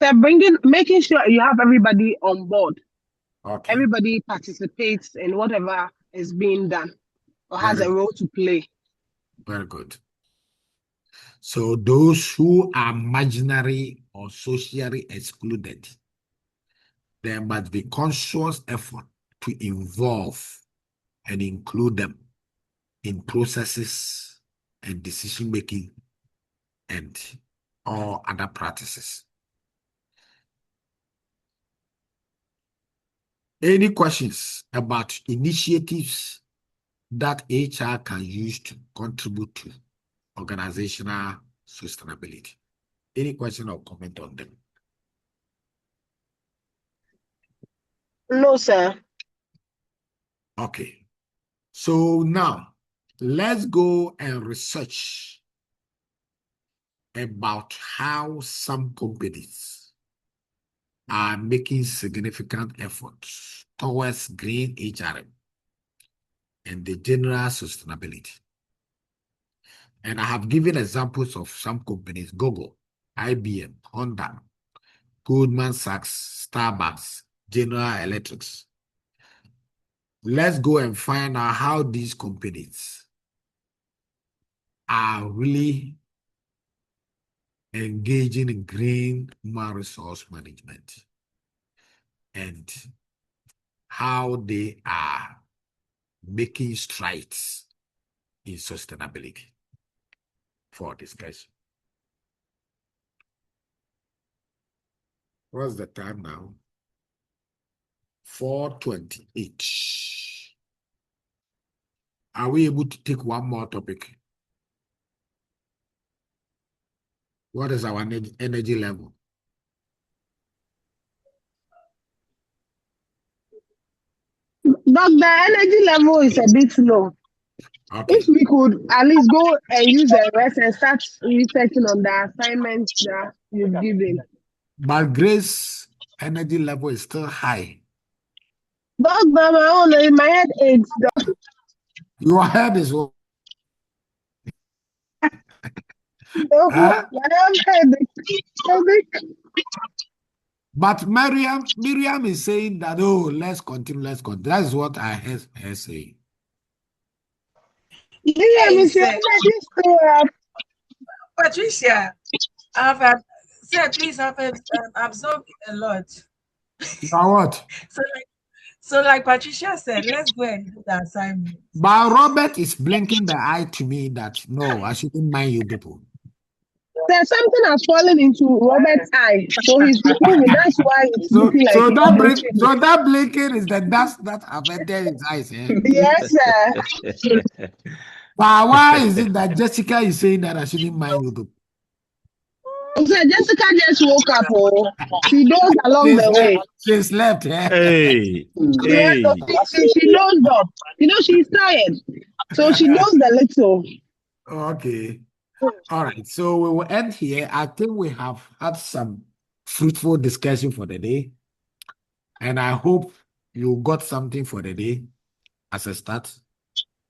So making sure you have everybody on board. Okay, Everybody participates in whatever is being done or has very a good. role to play. Very good. So those who are marginally or socially excluded, there must be conscious effort to involve and include them in processes and decision making and or other practices. Any questions about initiatives that HR can use to contribute to organizational sustainability? Any question or comment on them? No, sir. Okay. So now let's go and research about how some companies are making significant efforts towards green HRM and the general sustainability. And I have given examples of some companies: Google, IBM, Honda, Goldman Sachs, Starbucks, General Electrics. Let's go and find out how these companies are really engaging in green human resource management and how they are making strides in sustainability for discussion. What's the time now? 4:28. Are we able to take one more topic? What is our energy level? But the energy level is a bit low. Okay. If we could at least go and use the rest and start researching on the assignments that you've given. But Grace energy level is still high. But my own in my head aches. Your head is My huh? headache. But Miriam is saying that, oh, let's continue. That's what I heard her say. Yeah, Miss Patricia, said, please, I've absorbed a lot. Now what? So like Patricia said, let's go and do the assignment. But Robert is blinking the eye to me that, no, I shouldn't mind you people. There's something has fallen into Robert's eye, so he's removing. That's why it's looking like so that blinking is the dust that affected his eyes. Eh? Yes, sir. But why is it that Jessica is saying that I shouldn't mind you people? So Jessica just woke up. Oh, she dozed along the way. She slept. Eh? Hey, hey. She dozed off. She's tired, so she dozed a little. Okay. All right. So we will end here. I think we have had some fruitful discussion for the day. And I hope you got something for the day as a start.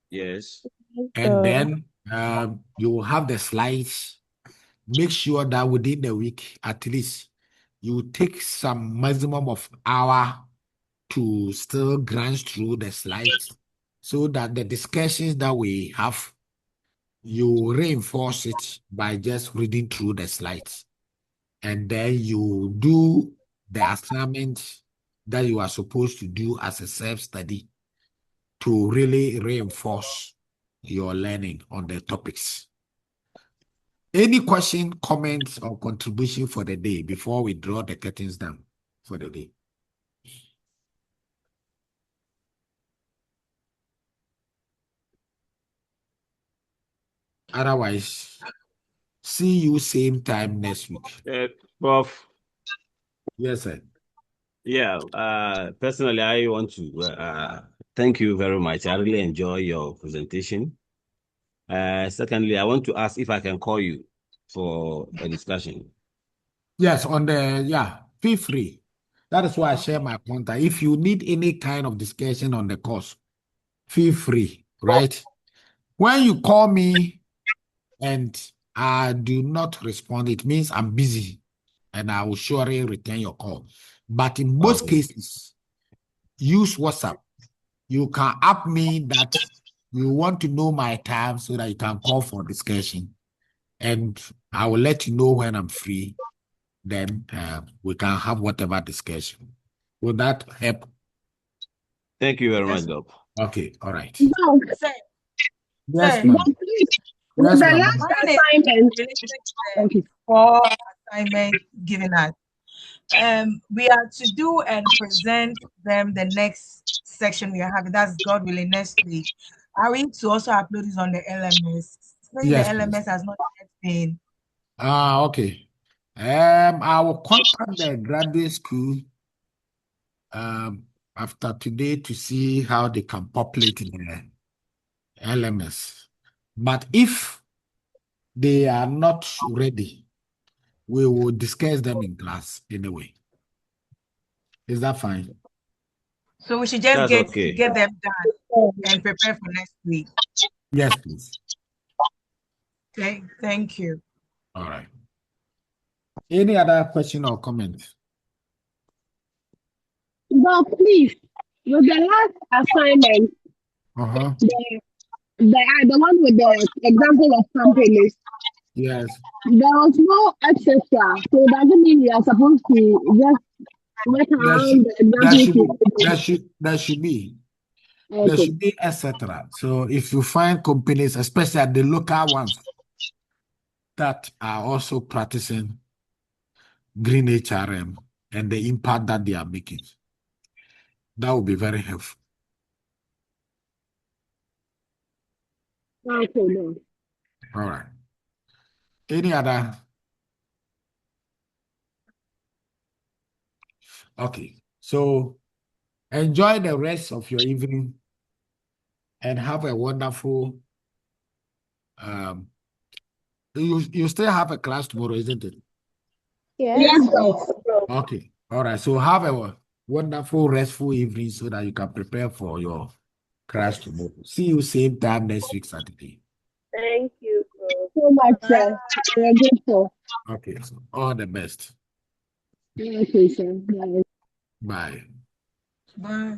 Yes. And then you will have the slides. Make sure that within the week, at least, you take some maximum of hour to still glance through the slides so that the discussions that we have, you reinforce it by just reading through the slides. And then you do the assignment that you are supposed to do as a self-study to really reinforce your learning on the topics. Any question, comments, or contribution for the day before we draw the curtains down for the day? Otherwise, see you same time next week. Prof. Yes, sir. Yeah, personally, I want to thank you very much. I really enjoy your presentation. Secondly, I want to ask if I can call you for a discussion. Yes, feel free. That is why I share my contact. If you need any kind of discussion on the course, feel free, right? When you call me and I do not respond, it means I'm busy and I will surely return your call. But in most cases, use WhatsApp. You can app me that you want to know my time so that you can call for discussion. And I will let you know when I'm free. Then we can have whatever discussion. Will that help? Thank you very much, Doc. Okay, all right. No, Yes, ma'am. Was Yes, the ma'am. last Mine is assignment? related to the Okay. 4 assignments given us. We are to do and present them the next section we are having. That's God willing next week. Are we to also upload this on the LMS? Maybe the Yes, please. LMS has not yet been. Okay. I will contact the graduate school after today to see how they can populate the LMS. But if they are not ready, we will discuss them in class anyway. Is that fine? So we should just That's okay. get them done and prepare for next week. Yes, please. Thank you. All right. Any other question or comment? But please, with the last assignment, Uh-huh. the one with the example of companies, Yes. there was no extra. So it doesn't mean we are supposed to just work There around should the there examples should we be there Okay. should be etc. So if you find companies, especially the local ones, that are also practicing green HRM and the impact that they are making, that would be very helpful. Okay, no. All right. Any other? Okay. So enjoy the rest of your evening and have a wonderful you still have a class tomorrow, isn't it? Yes, Yes. sir. Okay. All right. So have a wonderful, restful evening so that you can prepare for your class tomorrow. See you same time next week, Saturday. Thank you, bro. So much, Bye. sir. We're grateful. Okay. So all the best. Okay, sir. Bye. Bye. Bye.